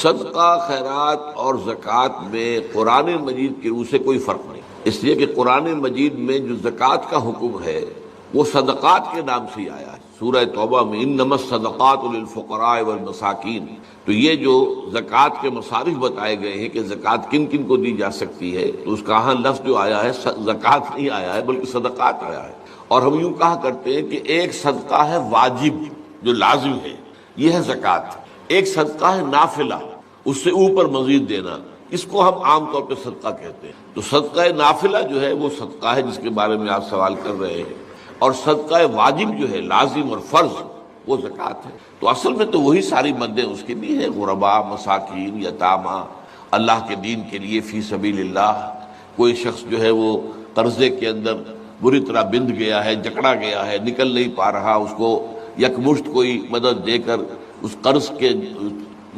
صدقہ خیرات اور زکوٰۃ میں قرآن مجید کی روح سے کوئی فرق نہیں، اس لیے کہ قرآن مجید میں جو زکوٰۃ کا حکم ہے وہ صدقات کے نام سے ہی آیا ہے۔ سورہ توبہ میں انما الصدقات للفقراء والمساکین، تو یہ جو زکوٰۃ کے مصارف بتائے گئے ہیں کہ زکوٰۃ کن کن کو دی جا سکتی ہے، تو اس کا ہاں لفظ جو آیا ہے زکوٰۃ نہیں آیا ہے بلکہ صدقات آیا ہے۔ اور ہم یوں کہا کرتے ہیں کہ ایک صدقہ ہے واجب جو لازم ہے، یہ ہے زکوٰۃ، ایک صدقہ ہے نافلہ، اس سے اوپر مزید دینا، اس کو ہم عام طور پہ صدقہ کہتے ہیں۔ تو صدقہ نافلہ جو ہے وہ صدقہ ہے جس کے بارے میں آپ سوال کر رہے ہیں، اور صدقہ واجب جو ہے لازم اور فرض وہ زکوٰۃ ہے۔ تو اصل میں تو وہی ساری مدیں اس کی بھی ہیں، غرباء، مساکین، یتامہ، اللہ کے دین کے لیے فی سبیل اللہ۔ کوئی شخص جو ہے وہ قرضے کے اندر بری طرح بندھ گیا ہے، جکڑا گیا ہے، نکل نہیں پا رہا، اس کو یکمشت کوئی مدد دے کر اس قرض کے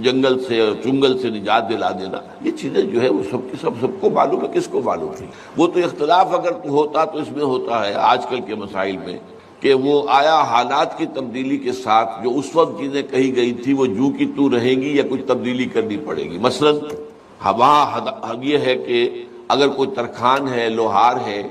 جنگل سے اور چنگل سے نجات دلا دینا، یہ چیزیں جو ہے وہ سب کو معلوم ہے، کس کو معلوم نہیں۔ وہ تو اختلاف اگر ہوتا تو اس میں ہوتا ہے آج کل کے مسائل میں کہ وہ آیا حالات کی تبدیلی کے ساتھ جو اس وقت چیزیں کہی گئی تھی وہ جو کی تو رہیں گی یا کچھ تبدیلی کرنی پڑے گی۔ مثلا وہاں یہ ہے کہ اگر کوئی ترخان ہے، لوہار ہے،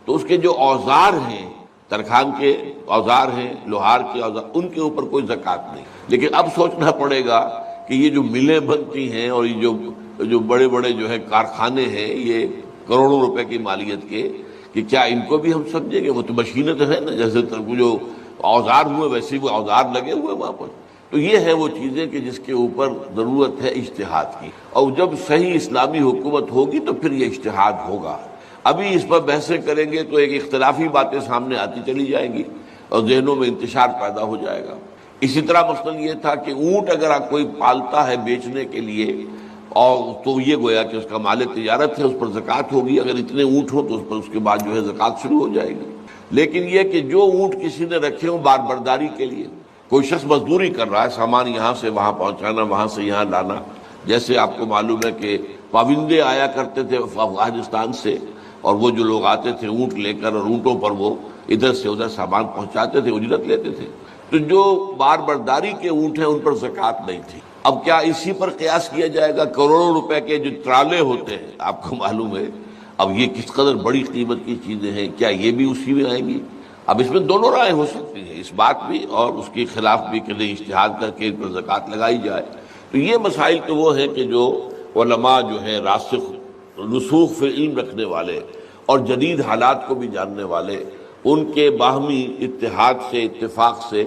تو اس کے جو اوزار ہیں، ترخان کے اوزار ہیں، لوہار کے اوزار، ان کے اوپر کوئی زکوٰۃ نہیں۔ لیکن اب سوچنا پڑے گا کہ یہ جو ملیں بنتی ہیں اور یہ جو بڑے بڑے جو ہے کارخانے ہیں، یہ کروڑوں روپے کی مالیت کے، کہ کیا ان کو بھی ہم سمجھیں گے؟ وہ تو مشینیں تو ہے نا، جیسے جو اوزار ہوئے ویسے وہ اوزار لگے ہوئے وہاں پر۔ تو یہ ہے وہ چیزیں کہ جس کے اوپر ضرورت ہے اجتہاد کی، اور جب صحیح اسلامی حکومت ہوگی تو پھر یہ اجتہاد ہوگا۔ ابھی اس پر بحثیں کریں گے تو ایک اختلافی باتیں سامنے آتی چلی جائیں گی اور ذہنوں میں انتشار پیدا ہو جائے گا۔ اسی طرح مثلا یہ تھا کہ اونٹ اگر کوئی پالتا ہے بیچنے کے لیے، اور تو یہ گویا کہ اس کا مال تجارت ہے، اس پر زکوٰۃ ہوگی، اگر اتنے اونٹ ہو تو اس پر اس کے بعد جو ہے زکوٰۃ شروع ہو جائے گی۔ لیکن یہ کہ جو اونٹ کسی نے رکھے ہوں بار برداری کے لیے، کوئی شخص مزدوری کر رہا ہے، سامان یہاں سے وہاں پہنچانا، وہاں سے یہاں لانا، جیسے آپ کو معلوم ہے کہ پابندے آیا کرتے تھے افغانستان سے، اور وہ جو لوگ آتے تھے اونٹ لے کر اور اونٹوں پر وہ ادھر سے ادھر سامان پہنچاتے تھے، اجرت لیتے تھے، تو جو بار برداری کے اونٹ ہیں ان پر زکوٰۃ نہیں تھی۔ اب کیا اسی پر قیاس کیا جائے گا؟ کروڑوں روپے کے جو ٹرالے ہوتے ہیں آپ کو معلوم ہے، اب یہ کس قدر بڑی قیمت کی چیزیں ہیں، کیا یہ بھی اسی میں آئیں گی؟ اب اس میں دونوں رائے ہو سکتی ہیں، اس بات بھی اور اس کے خلاف بھی کہ نہیں اجتہاد کر کے ان پر زکوٰۃ لگائی جائے۔ تو یہ مسائل تو وہ ہیں کہ جو علماء جو ہیں راسخ رسوخ فی علم رکھنے والے اور جدید حالات کو بھی جاننے والے، ان کے باہمی اتحاد سے، اتفاق سے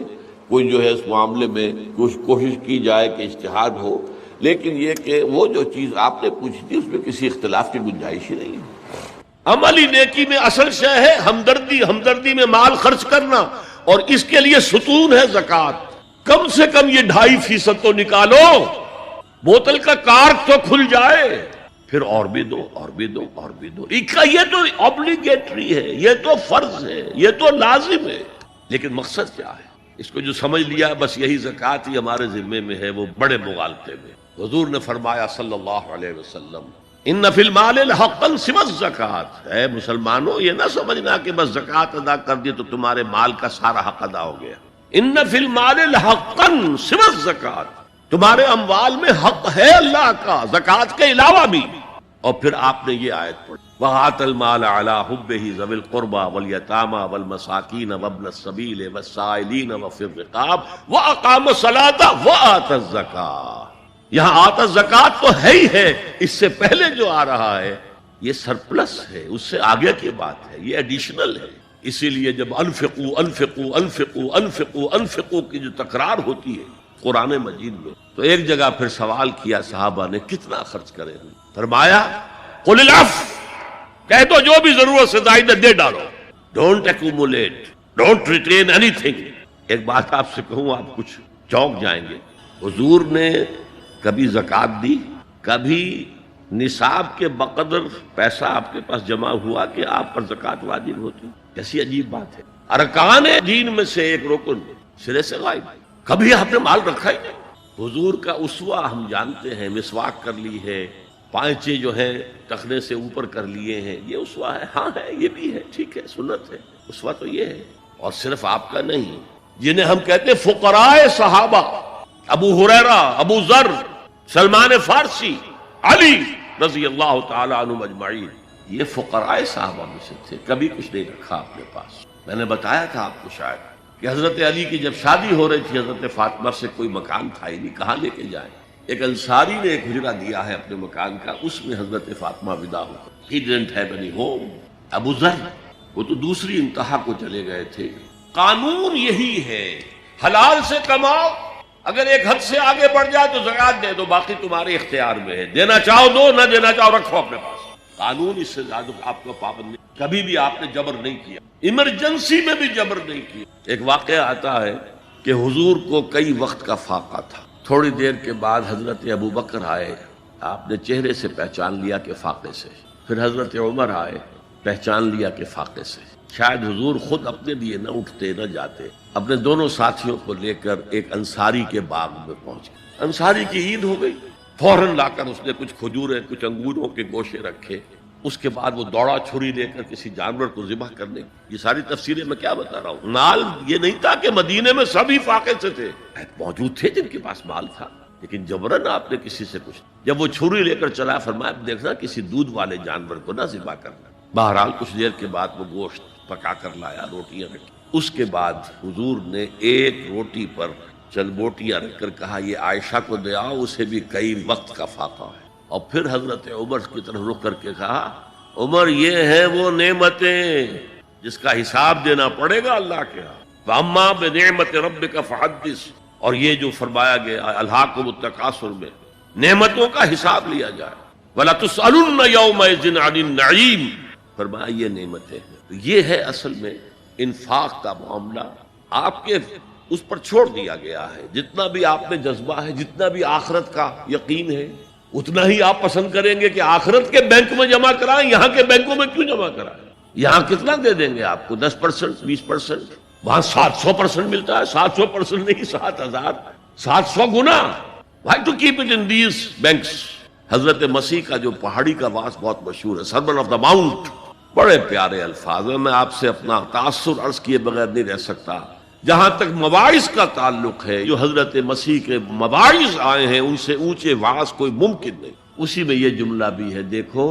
کوئی جو ہے اس معاملے میں کوشش کی جائے کہ اجتہاد ہو۔ لیکن یہ کہ وہ جو چیز آپ نے پوچھی تھی اس میں کسی اختلاف کی گنجائش ہی نہیں ہے۔ عملی نیکی میں اصل شے ہے ہمدردی، ہمدردی میں مال خرچ کرنا، اور اس کے لیے ستون ہے زکوٰۃ۔ کم سے کم یہ 2.5% تو نکالو، بوتل کا کارک تو کھل جائے، پھر اور بھی دو، اور بھی دو، اور بھی دو۔ یہ تو obligatory ہے، یہ تو فرض ہے، یہ تو لازم ہے۔ لیکن مقصد کیا ہے؟ اس کو جو سمجھ لیا بس یہی زکوٰۃ ہی ہمارے ذمے میں ہے، وہ بڑے مغالطے میں۔ حضور نے فرمایا صلی اللہ علیہ وسلم، ان فی المال حقا سوی الزکوٰۃ، اے مسلمانوں یہ نہ سمجھنا کہ بس زکوٰۃ ادا کر دی تو تمہارے مال کا سارا حق ادا ہو گیا۔ ان فی المال حقا سوی الزکوٰۃ، تمہارے اموال میں حق ہے اللہ کا زکوٰۃ کے علاوہ بھی۔ اور پھر آپ نے یہ آیت پڑھی، وَآتَى الْمَالَ عَلَىٰ حُبِّهِ ذَوِي الْقُرْبَىٰ وَالْيَتَامَىٰ وَالْمَسَاكِينَ وَابْنَ السَّبِيلِ وَالسَّائِلِينَ وَفِي الرِّقَابِ وَأَقَامَ الصَّلَاةَ وَآتَى الزَّكَاةَ۔ یہاں آتا زکوٰۃ تو ہے ہی ہے، اس سے پہلے جو آ رہا ہے یہ سرپلس ہے، اس سے آگے کی بات ہے، یہ ایڈیشنل ہے۔ اسی لیے جب انفقوا انفقوا انفقوا انفقوا انفقوا کی جو تکرار ہوتی ہے قرآن مجید میں، تو ایک جگہ پھر سوال کیا صحابہ نے کتنا خرچ کرے، فرمایا قل العفو، کہہ دو جو بھی ضرورت سے زائد دے ڈالو، don't accumulate, don't retain any thing. ایک بات آپ سے کہوں، آپ کچھ چونک جائیں گے، حضور نے کبھی زکوٰۃ دی؟ کبھی نصاب کے بقدر پیسہ آپ کے پاس جمع ہوا کہ آپ پر زکوٰۃ واجب ہوتی؟ کیسی عجیب بات ہے، ارکان دین میں سے ایک رکن سرے سے غائب، کبھی آپ نے مال رکھا ہی نہیں۔ حضور کا اسوہ ہم جانتے ہیں، مسواک کر لی ہے، پائچے جو ہیں ٹخنے سے اوپر کر لیے ہیں، یہ اسوہ ہے، ہاں ہے، یہ بھی ہے، ٹھیک ہے، سنت ہے، اسوہ تو یہ ہے۔ اور صرف آپ کا نہیں، جنہیں ہم کہتے ہیں فقراء صحابہ، ابو ہریرہ، ابو ذر، سلمان فارسی، علی رضی اللہ تعالی عنہ اجمعین، یہ فقراء صحابہ میں سے تھے، کبھی کچھ نہیں رکھا اپنے پاس۔ میں نے بتایا تھا آپ کو شاید کہ حضرت علی کی جب شادی ہو رہی تھی حضرت فاطمہ سے، کوئی مکان تھا ہی نہیں، کہاں لے کے جائیں؟ ایک انصاری نے ایک حجرہ دیا ہے اپنے مکان کا، اس میں حضرت فاطمہ ودا ہو گئی۔ He didn't have any home۔ ابو ذر وہ تو دوسری انتہا کو چلے گئے تھے۔ قانون یہی ہے، حلال سے کماؤ، اگر ایک حد سے آگے بڑھ جائے تو زکات دے دو، باقی تمہارے اختیار میں ہے، دینا چاہو دو، نہ دینا چاہو رکھو اپنے پاس۔ قانون اس سے زیادہ آپ کو پابند نہیں، کبھی بھی آپ نے جبر نہیں کیا، ایمرجنسی میں بھی جبر نہیں کیا۔ ایک واقعہ آتا ہے کہ حضور کو کئی وقت کا فاقہ تھا، تھوڑی دیر کے بعد حضرت ابو بکر آئے، آپ نے چہرے سے پہچان لیا کہ فاقے سے، پھر حضرت عمر آئے، پہچان لیا کہ فاقے سے۔ شاید حضور خود اپنے لیے نہ اٹھتے نہ جاتے، اپنے دونوں ساتھیوں کو لے کر ایک انصاری کے باغ میں پہنچ گئے۔ انصاری کی عید ہو گئی، فوراً لا کر اس نے کچھ کھجوریں کچھ انگوروں کے گوشے رکھے، اس کے بعد وہ دوڑا چھری لے کر کسی جانور کو ذبح کرنے۔ یہ ساری تفسیریں میں کیا بتا رہا ہوں، مال یہ نہیں تھا کہ مدینے میں سبھی فاقے سے تھے، موجود تھے جن کے پاس مال تھا، لیکن جبرن آپ نے کسی سے کچھ، جب وہ چھری لے کر چلا فرمایا دیکھنا کسی دودھ والے جانور کو نہ ذبح کرنا۔ بہرحال کچھ دیر کے بعد وہ گوشت پکا کر لایا، روٹیاں رکھی، اس کے بعد حضور نے ایک روٹی پر چند بوٹیاں رکھ کر کہا یہ عائشہ کو دے آؤ، اسے بھی کئی وقت کا فاقہ ہے۔ اور پھر حضرت عمر کی طرف رخ کر کے کہا عمر یہ ہیں وہ نعمتیں جس کا حساب دینا پڑے گا اللہ کے ہاں، فَأَمَّا بِنِعْمَةِ رَبِّكَ فَحَدِّثْ، اور یہ جو فرمایا گیا الہاکم التکاثر میں نعمتوں کا حساب لیا جائے، وَلَا تُسْأَلُنَّ يَوْمَئِذٍ عَنِ النَّعِيمِ، فرمایا یہ نعمتیں ہیں۔ تو یہ ہے اصل میں انفاق کا معاملہ، آپ کے اس پر چھوڑ دیا گیا ہے، جتنا بھی آپ میں جذبہ ہے، جتنا بھی آخرت کا یقین ہے، اتنا ہی آپ پسند کریں گے کہ آخرت کے بینک میں جمع کرائیں، یہاں کے بینکوں میں کیوں جمع کرائیں؟ یہاں کتنا دے دیں گے آپ کو؟ 10%، 20%، وہاں 700% ملتا ہے، 700% نہیں، 7000، 700 گنا۔ Why to keep it in these banks؟ حضرت مسیح کا جو پہاڑی کا واس بہت مشہور ہے، سرمن آف دا ماؤنٹ، بڑے پیارے الفاظ ہیں، میں آپ سے اپنا تاثر عرض کیے بغیر نہیں رہ سکتا۔ جہاں تک مواعظ کا تعلق ہے، جو حضرت مسیح کے مواعظ آئے ہیں ان سے اونچے وعظ کوئی ممکن نہیں۔ اسی میں یہ جملہ بھی ہے، دیکھو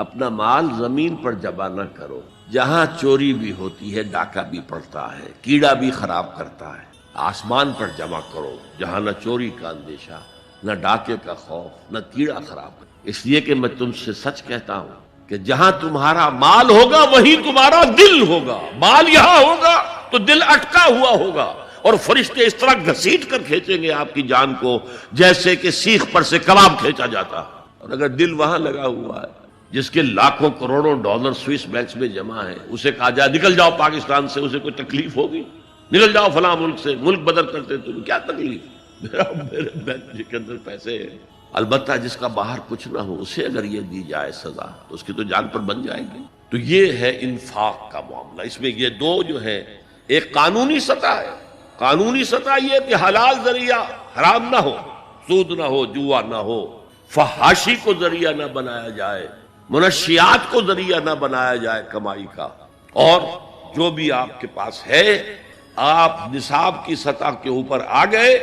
اپنا مال زمین پر جمع نہ کرو، جہاں چوری بھی ہوتی ہے ڈاکہ بھی پڑتا ہے، کیڑا بھی خراب کرتا ہے، آسمان پر جمع کرو جہاں نہ چوری کا اندیشہ، نہ ڈاکے کا خوف، نہ کیڑا خراب۔ اس لیے کہ میں تم سے سچ کہتا ہوں کہ جہاں تمہارا مال ہوگا وہیں تمہارا دل ہوگا، مال یہاں ہوگا تو دل اٹکا ہوا ہوگا، اور فرشتے اس طرح گھسیٹ کر کھینچیں گے آپ کی جان کو جیسے کہ سیخ پر سے کباب کھینچا جاتا ہے۔ اور اگر دل وہاں لگا ہوا ہے جس کے لاکھوں کروڑوں ڈالر سوئس بینکس میں جمع ہے، اسے کہا جائے نکل جاؤ پاکستان سے، اسے کوئی تکلیف ہوگی؟ نکل جاؤ فلاں ملک سے، ملک بدل کرتے تمہیں کیا تکلیف؟ میرے بینک کے اندر پیسے ہیں۔ البتہ جس کا باہر کچھ نہ ہو اسے اگر یہ دی جائے سزا تو اس کی تو جان پر بن جائے گی۔ تو یہ ہے انفاق کا معاملہ۔ اس میں یہ دو جو ہے، ایک قانونی سطح ہے، قانونی سطح یہ کہ حلال ذریعہ حرام نہ ہو، سود نہ ہو، جوا نہ ہو، فحاشی کو ذریعہ نہ بنایا جائے، منشیات کو ذریعہ نہ بنایا جائے کمائی کا، اور جو بھی آپ کے پاس ہے آپ نصاب کی سطح کے اوپر آ گئے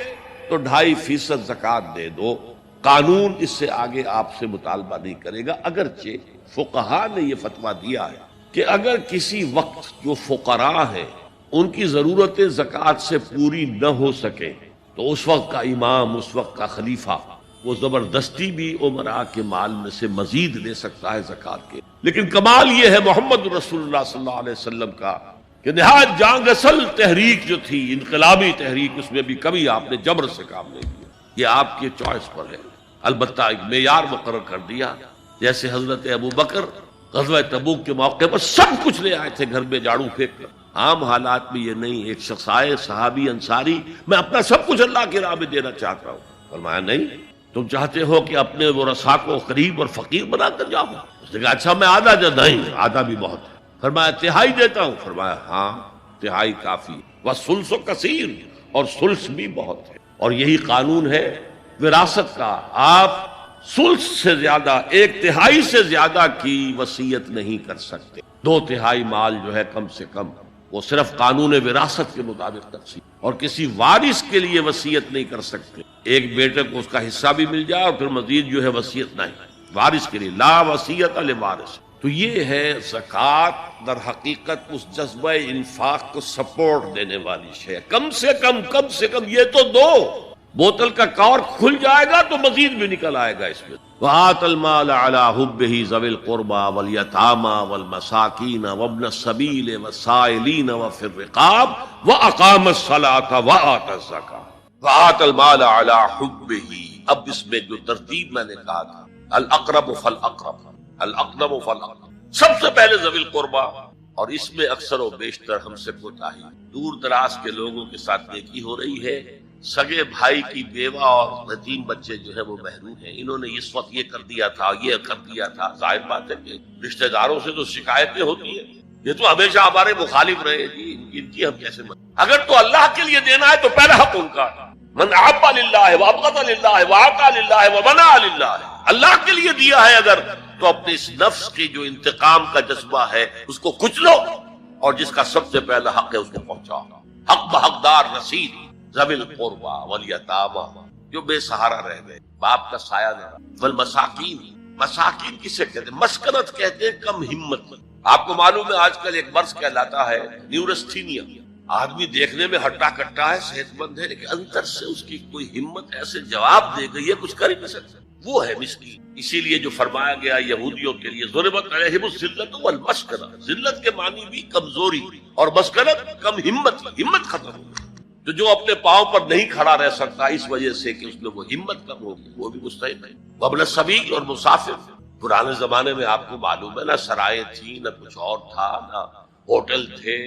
تو 2.5% زکوٰۃ دے دو۔ قانون اس سے آگے آپ سے مطالبہ نہیں کرے گا، اگرچہ فقہا نے یہ فتویٰ دیا ہے کہ اگر کسی وقت جو فقراء ہیں ان کی ضرورت زکوٰۃ سے پوری نہ ہو سکے تو اس وقت کا امام، اس وقت کا خلیفہ وہ زبردستی بھی عمراء کے مال میں سے مزید لے سکتا ہے زکوٰۃ کے۔ لیکن کمال یہ ہے محمد رسول اللہ صلی اللہ علیہ وسلم کا کہ نہایت جان اصل تحریک جو تھی، انقلابی تحریک، اس میں بھی کبھی آپ نے جبر سے کام نہیں کیا۔ یہ آپ کی چوائس پر ہے، البتہ ایک معیار مقرر کر دیا، جیسے حضرت ابو بکر غزوہ تبوک کے موقع پر سب کچھ لے آئے تھے گھر میں جھاڑو پھینک کر۔ عام حالات میں یہ نہیں، ایک شخص آئے صحابی انصاری، میں اپنا سب کچھ اللہ کی راہ میں دینا چاہتا ہوں، فرمایا نہیں، تم چاہتے ہو کہ اپنے ورثاء کو غریب اور فقیر بنا کر جاؤ؟ اس نے کہا اچھا میں آدھا نہیں، آدھا بھی بہت ہے۔ فرمایا تہائی دیتا ہوں، فرمایا ہاں تہائی کافی، وَالثُّلُثُ کثیر، اور ثلث بھی بہت ہے۔ اور یہی قانون ہے وراثت کا، آپ ثلث سے زیادہ، 1/3 سے زیادہ کی وصیت نہیں کر سکتے۔ 2/3 مال جو ہے کم سے کم وہ صرف قانون وراثت کے مطابق تقسیم، اور کسی وارث کے لیے وصیت نہیں کر سکتے۔ ایک بیٹے کو اس کا حصہ بھی مل جائے اور پھر مزید جو ہے وصیت نہیں وارث کے لیے، لا وصیت لوارث۔ تو یہ ہے زکوٰۃ، در حقیقت اس جذبہ انفاق کو سپورٹ دینے والی شے۔ کم سے کم یہ تو دو، بوتل کا کارک کھل جائے گا تو مزید بھی نکل آئے گا اس میں۔ وَآتَ الْمَالَ عَلَىٰ حُبِّهِ ذَوِي الْقُرْبَىٰ وَالْيَتَامَىٰ وَالْمَسَاكِينَ وَابْنَ السَّبِيلِ وَالسَّائِلِينَ وَفِي الرِّقَابِ وَأَقَامَ الصَّلَاةَ وَآتَى الزَّكَاةَ۔ وَآتَ الْمَالَ عَلَىٰ حُبِّهِ، اب اس میں جو ترتیب میں نے کہا تھا، الاقرب فالاقرب، الاقرب فالاقرب، سب سے پہلے ذوی القربیٰ، اور اس میں اکثر و بیشتر ہم سے کوتاہی دور دراز کے لوگوں کے ساتھ نیکی ہو رہی ہے۔ سگے بھائی کی بیوہ اور یتیم بچے جو ہے وہ محروم ہیں، انہوں نے اس وقت یہ کر دیا تھا، یہ کر دیا تھا۔ ظاہر بات ہے کہ رشتہ داروں سے تو شکایتیں ہوتی ہیں، یہ تو ہمیشہ ہمارے مخالف رہے جی، ان کی ہم کیسے اگر تو اللہ کے لیے دینا ہے تو پہلا حق ان کا، من احب للہ وابغض للہ واعطى للہ ومنع للہ، اللہ کے لیے دیا ہے اگر تو اپنے اس نفس کی جو انتقام کا جذبہ ہے اس کو کچلو، اور جس کا سب سے پہلا حق ہے اس کو پہنچاؤ۔ حق بحقدار رسید، ذوی القربیٰ والیتامىٰ، جو بے سہارا رہ گئے، باپ کا سایہ نہ رہا، والمساکین، مساکین کسے کہتے ہیں؟ مسکنت کہتے ہیں، کم ہمت۔ آپ کو معلوم ہے آج کل ایک مرض کہلاتا ہے نیورستھینیا، آدمی دیکھنے میں ہٹا کٹا ہے، صحت مند ہے، لیکن اندر سے اس کی کوئی ہمت ایسے جواب دے گئی ہے کچھ کر ہی نہیں سکتا، وہ ہے مسکین۔ اسی لیے جو فرمایا گیا یہودیوں کے لیے ضربت علیہم الذلۃ والمسکنہ، ذلت کے معنی بھی کمزوری، اور مسکنت کم ہمت، ہمت ختم ہو گئی۔ تو جو اپنے پاؤں پر نہیں کھڑا رہ سکتا اس وجہ سے کہ اس میں وہ ہمت کم ہوگی، وہ بھی مستحق ہے۔ وابن السبیل، اور مسافر، پرانے زمانے میں آپ کو معلوم ہے نہ سرائے تھی، نہ کچھ اور تھا، نہ ہوٹل تھے،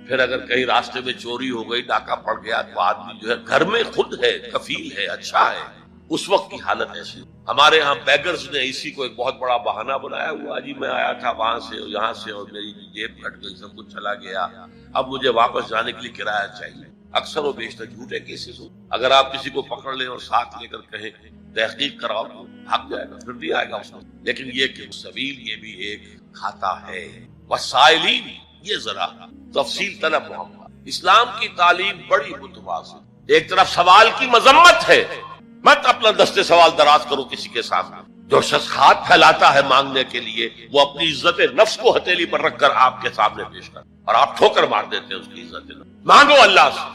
پھر اگر کہیں راستے میں چوری ہو گئی، ڈاکہ پڑ گیا، تو آدمی جو ہے گھر میں خود ہے، کفیل ہے، اچھا ہے۔ اس وقت کی حالت ایسی، ہمارے ہاں بیگرز نے اسی کو ایک بہت بڑا بہانہ بنایا ہوا، جی میں آیا تھا وہاں سے اور یہاں سے اور میری جیب پھٹ گئی، سب کچھ چلا گیا، اب مجھے واپس جانے کے لیے کرایہ چاہیے۔ اکثر و بیشتر جھوٹے کیسز ہو، اگر آپ کسی کو پکڑ لیں اور ساتھ لے کر کہیں تحقیق کراؤ تو بھاگ جائے گا، پھر بھی آئے گا اس کو۔ لیکن یہ کہ سبیل، یہ بھی ایک کھاتا ہے۔ وسائلین، یہ ذرا تفصیل طلب معاملہ۔ اسلام کی تعلیم بڑی متوازن، ایک طرف سوال کی مذمت ہے، مت اپنا دستے سوال دراز کرو کسی کے سامنے۔ جو شخص ہاتھ پھیلاتا ہے مانگنے کے لیے، وہ اپنی عزت نفس کو ہتھیلی پر رکھ کر آپ کے سامنے پیش کر، اور آپ ٹھوکر مار دیتے ہیں اس کی عزت نفس۔ مانگو اللہ سے،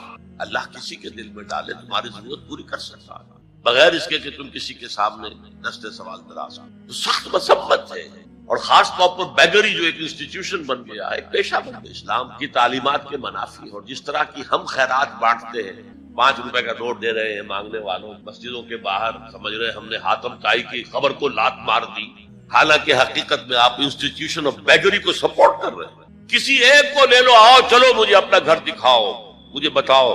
اللہ کسی کے دل میں ڈالے تمہاری ضرورت پوری کر سکتا ہے، بغیر اس کے کہ تم کسی کے سامنے دستے سوال دراز کرو۔ تو سخت مذمت ہے، اور خاص طور پر بیگری جو ایک انسٹیٹیوشن بن گیا ہے، ایک پیشہ بن گیا، اسلام کی تعلیمات کے منافی۔ اور جس طرح کی ہم خیرات بانٹتے ہیں، 5 روپے کا نوٹ دے رہے ہیں مانگنے والوں، مسجدوں کے باہر سمجھ رہے ہیں ہم نے حاتم طائی کی خبر کو لات مار دی، حالانکہ حقیقت میں آپ انسٹیٹیوشن آف بیگری کو سپورٹ کر رہے ہیں۔ کسی ایک کو لے لو، آؤ چلو مجھے اپنا گھر دکھاؤ، مجھے بتاؤ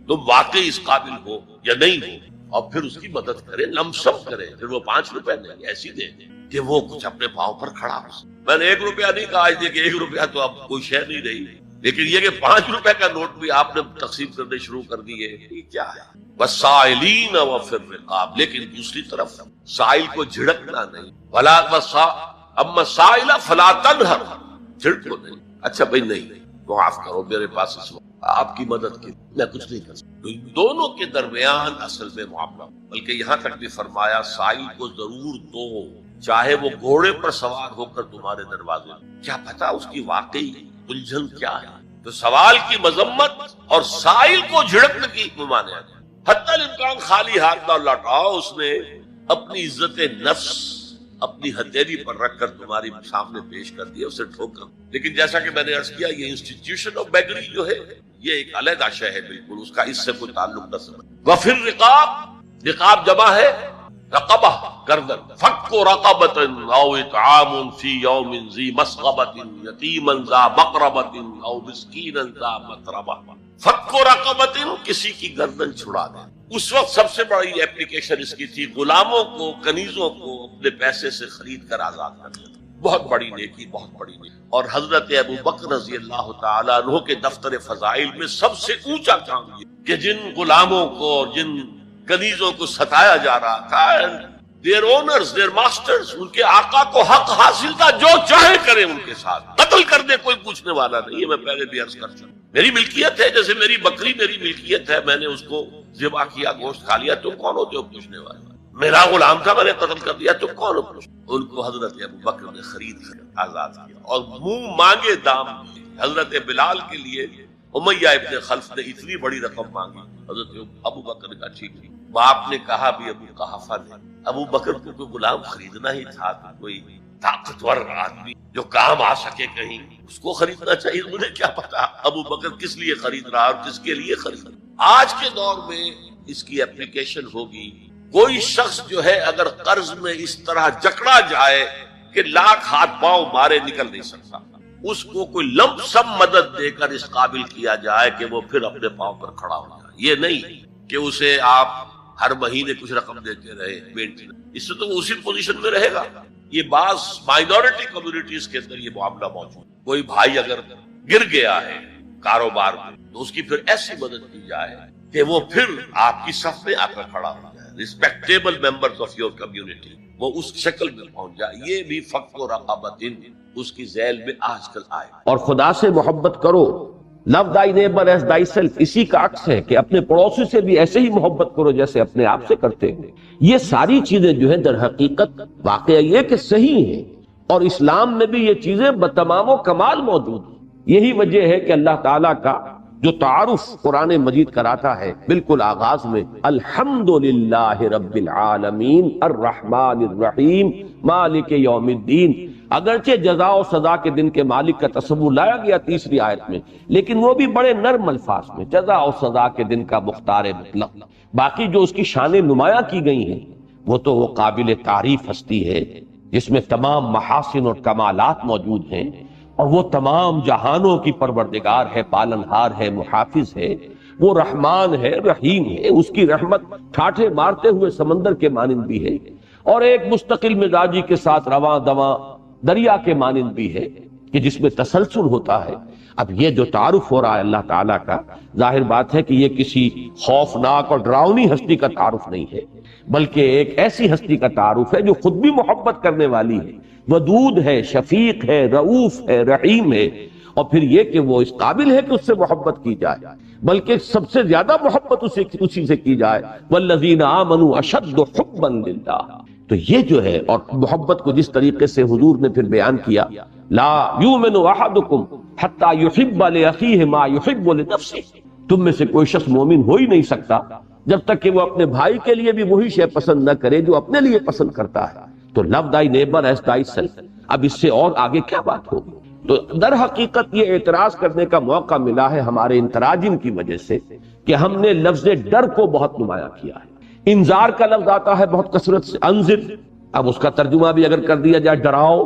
تم واقعی اس قابل ہو یا نہیں ہو، اور پھر اس کی مدد کریں، لمسم کریں، پھر وہ 5 روپے نہیں ایسی دیں کہ وہ کچھ اپنے پاؤں پر کھڑا ہو۔ میں نے 1 روپیہ نہیں کہا، آج دیکھیں 1 روپیہ تو اب کوئی شے نہیں رہی، لیکن یہ کہ 5 روپے کا نوٹ بھی آپ نے تقسیم کرنے شروع کر دیے، یہ کیا ہے؟ وَالسَّائِلِينَ وَفِي الرِّقَابِ، لیکن دوسری طرف سائل کو جھڑکنا نہیں، وَلَا أَمَّا السَّائِلَ فَلَا تَنْهَرْ، جھڑکو نہیں، اچھا بھائی نہیں معاف کرو، میرے پاس اس وقت آپ کی مدد کی میں کچھ نہیں کر سکتا۔ دونوں کے درمیان اصل میں معاملہ، بلکہ یہاں تک بھی فرمایا سائل کو ضرور دو، چاہے وہ گھوڑے پر سوار ہو کر تمہارے دروازے، کیا پتا اس کی واقعی الجھن کیا ہے۔ تو سوال کی مذمت اور سائل کو جھڑکنے کی ممانعت، حتی الامکان خالی ہاتھ نہ لوٹاؤ، اس نے اپنی عزت نفس اپنی ہتھیلی پر رکھ کر تمہاری سامنے پیش کر دیا، اسے ٹھوکر۔ لیکن جیسا کہ میں نے عرض کیا، یہ انسٹیٹیوشن آف بیگری جو ہے یہ ایک علیحدہ شے ہے، بالکل اس کا اس سے کوئی تعلق نہ سمجھ۔ وفی الرقاب، رقاب جمع ہے رقبہ، گردن، فک رقبۃ او اطعام فی یوم ذی مسغبۃ یتیما ذا مقربۃ او مسکینا ذا متربہ۔ فک رقبۃ، کسی کی گردن چھڑا دے۔ اس وقت سب سے بڑی اپلیکیشن اس کی تھی، غلاموں کو، کنیزوں کو اپنے پیسے سے خرید کر آزاد کر دیا، بہت بڑی نیکی، بہت بڑی نیکی۔ اور حضرت ابو بکر رضی اللہ تعالیٰ عنہ کے دفتر فضائل میں سب سے اونچا کام یہ کہ جن غلاموں کو اور جن کنیزوں کو ستایا جا رہا تھا، their owners, their masters، ان کے آقا کو حق حاصل تھا، جو چاہے کریں ان کے ساتھ، قتل کر دے، کوئی پوچھنے والا نہیں ہے۔ میں پہلے بھی عرض کر چکا، میری ملکیت ہے، جیسے میری بکری میری ملکیت ہے، میں نے اس کو ذبح کیا، گوشت کھا لیا، تم کون ہوتے ہو پوچھنے والے؟ میرا غلام تھا، میں نے قتل کر دیا، تم کون ہو؟ ان کو حضرت ابو بکر نے خرید کر آزاد کیا اور منہ مانگے دام دیے۔ حضرت بلال کے لیے امیہ ابن خلف نے اتنی بڑی رقم مانگی، حضرت ابو بکر نے کہا ٹھیک ہے۔ باپ نے کہا بھی ابو قحافہ نے، ابو بکر کو کوئی غلام خریدنا ہی تھا، کوئی طاقتور آدمی جو کام آ سکے کہیں، اس کو خریدنا چاہیے۔ مجھے کیا پتا ابو بکر کس لیے خرید رہا اور کس کے لیے خرید رہا۔ آج کے دور میں اس کی اپلیکیشن ہوگی، کوئی شخص جو ہے اگر قرض میں اس طرح جکڑا جائے کہ لاکھ ہاتھ پاؤں مارے نکل نہیں سکتا، اس کو کوئی لمپ سم مدد دے کر اس قابل کیا جائے کہ وہ پھر اپنے پاؤں پر کھڑا ہو جائے۔ یہ نہیں کہ اسے آپ ہر مہینے کچھ رقم دیتے رہے مینٹیننس، اس سے تو وہ اسی پوزیشن میں رہے گا۔ یہ بعض مائنورٹی کمیونٹیز کے اندر یہ معاملہ موجود ہے۔ کوئی بھائی اگر گر گیا ہے کاروبار میں تو اس کی پھر ایسی مدد کی جائے کہ وہ پھر آپ کی صف میں آ کر کھڑا ہو جائے، respectable members of your community, وہ اس شکل میں پہنچ جائے۔ یہ بھی فق و رقابت اس کی ذیل میں آج کل آئے۔ اور خدا سے محبت کرو، لو thy neighbor as thyself، اسی کا عکس ہے کہ اپنے پڑوسی سے بھی ایسے ہی محبت کرو جیسے اپنے آپ سے کرتے ہو۔ یہ ساری چیزیں جو ہیں در حقیقت واقعہ یہ کہ صحیح ہیں، اور اسلام میں بھی یہ چیزیں بتمام و کمال موجود ہیں۔ یہی وجہ ہے کہ اللہ تعالیٰ کا جو تعارف قرآن مجید کراتا ہے بالکل آغاز میں، الحمدللہ رب العالمین الرحمن الرحیم مالک یوم الدین، اگرچہ جزا و سزا کے دن کے مالک کا تصور لایا گیا تیسری آیت میں، لیکن وہ بھی بڑے نرم الفاظ میں، جزا و سزا کے دن کا مختار مطلق۔ باقی جو اس کی شان نمایاں کی گئی ہیں وہ تو وہ قابل تعریف ہستی ہے جس میں تمام محاسن اور کمالات موجود ہیں، اور وہ تمام جہانوں کی پروردگار ہے، پالنہار ہے، محافظ ہے، وہ رحمان ہے، رحیم ہے، اس کی رحمت ٹھاٹھے مارتے ہوئے سمندر کے مانند بھی ہے، اور ایک مستقل مزاجی کے ساتھ رواں دواں دریا کے مانند بھی ہے کہ جس میں تسلسل ہوتا ہے۔ اب یہ جو تعارف ہو رہا ہے اللہ تعالیٰ کا، ظاہر بات ہے کہ یہ کسی خوفناک اور ڈراؤنی ہستی کا تعارف نہیں ہے، بلکہ ایک ایسی ہستی کا تعارف ہے جو خود بھی محبت کرنے والی ہے، ودود ہے، شفیق ہے، رؤوف ہے، رحیم ہے، اور پھر یہ کہ وہ اس قابل ہے کہ اس سے محبت کی جائے، بلکہ سب سے زیادہ محبت اسی سے کی جائے، والذین آمنوا اشد حبا للہ۔ تو یہ جو ہے، اور محبت کو جس طریقے سے حضور نے پھر بیان کیا، لا یؤمن احدکم حتی یحب لاخیہ ما یحب لنفسہ، تم میں سے کوئی شخص مومن ہو ہی نہیں سکتا جب تک کہ وہ اپنے بھائی کے لیے بھی وہی شے پسند نہ کرے جو اپنے لیے پسند کرتا ہے۔ تو لو thy neighbor as thyself، اب اس سے اور آگے کیا بات ہوگی؟ تو در حقیقت یہ اعتراض کرنے کا موقع ملا ہے ہمارے ان تراجم کی وجہ سے کہ ہم نے لفظ ڈر کو بہت نمایاں کیا ہے۔ انذار کا لفظ آتا ہے بہت کثرت سے، انذر، اب اس کا ترجمہ بھی اگر کر دیا جائے ڈراؤ،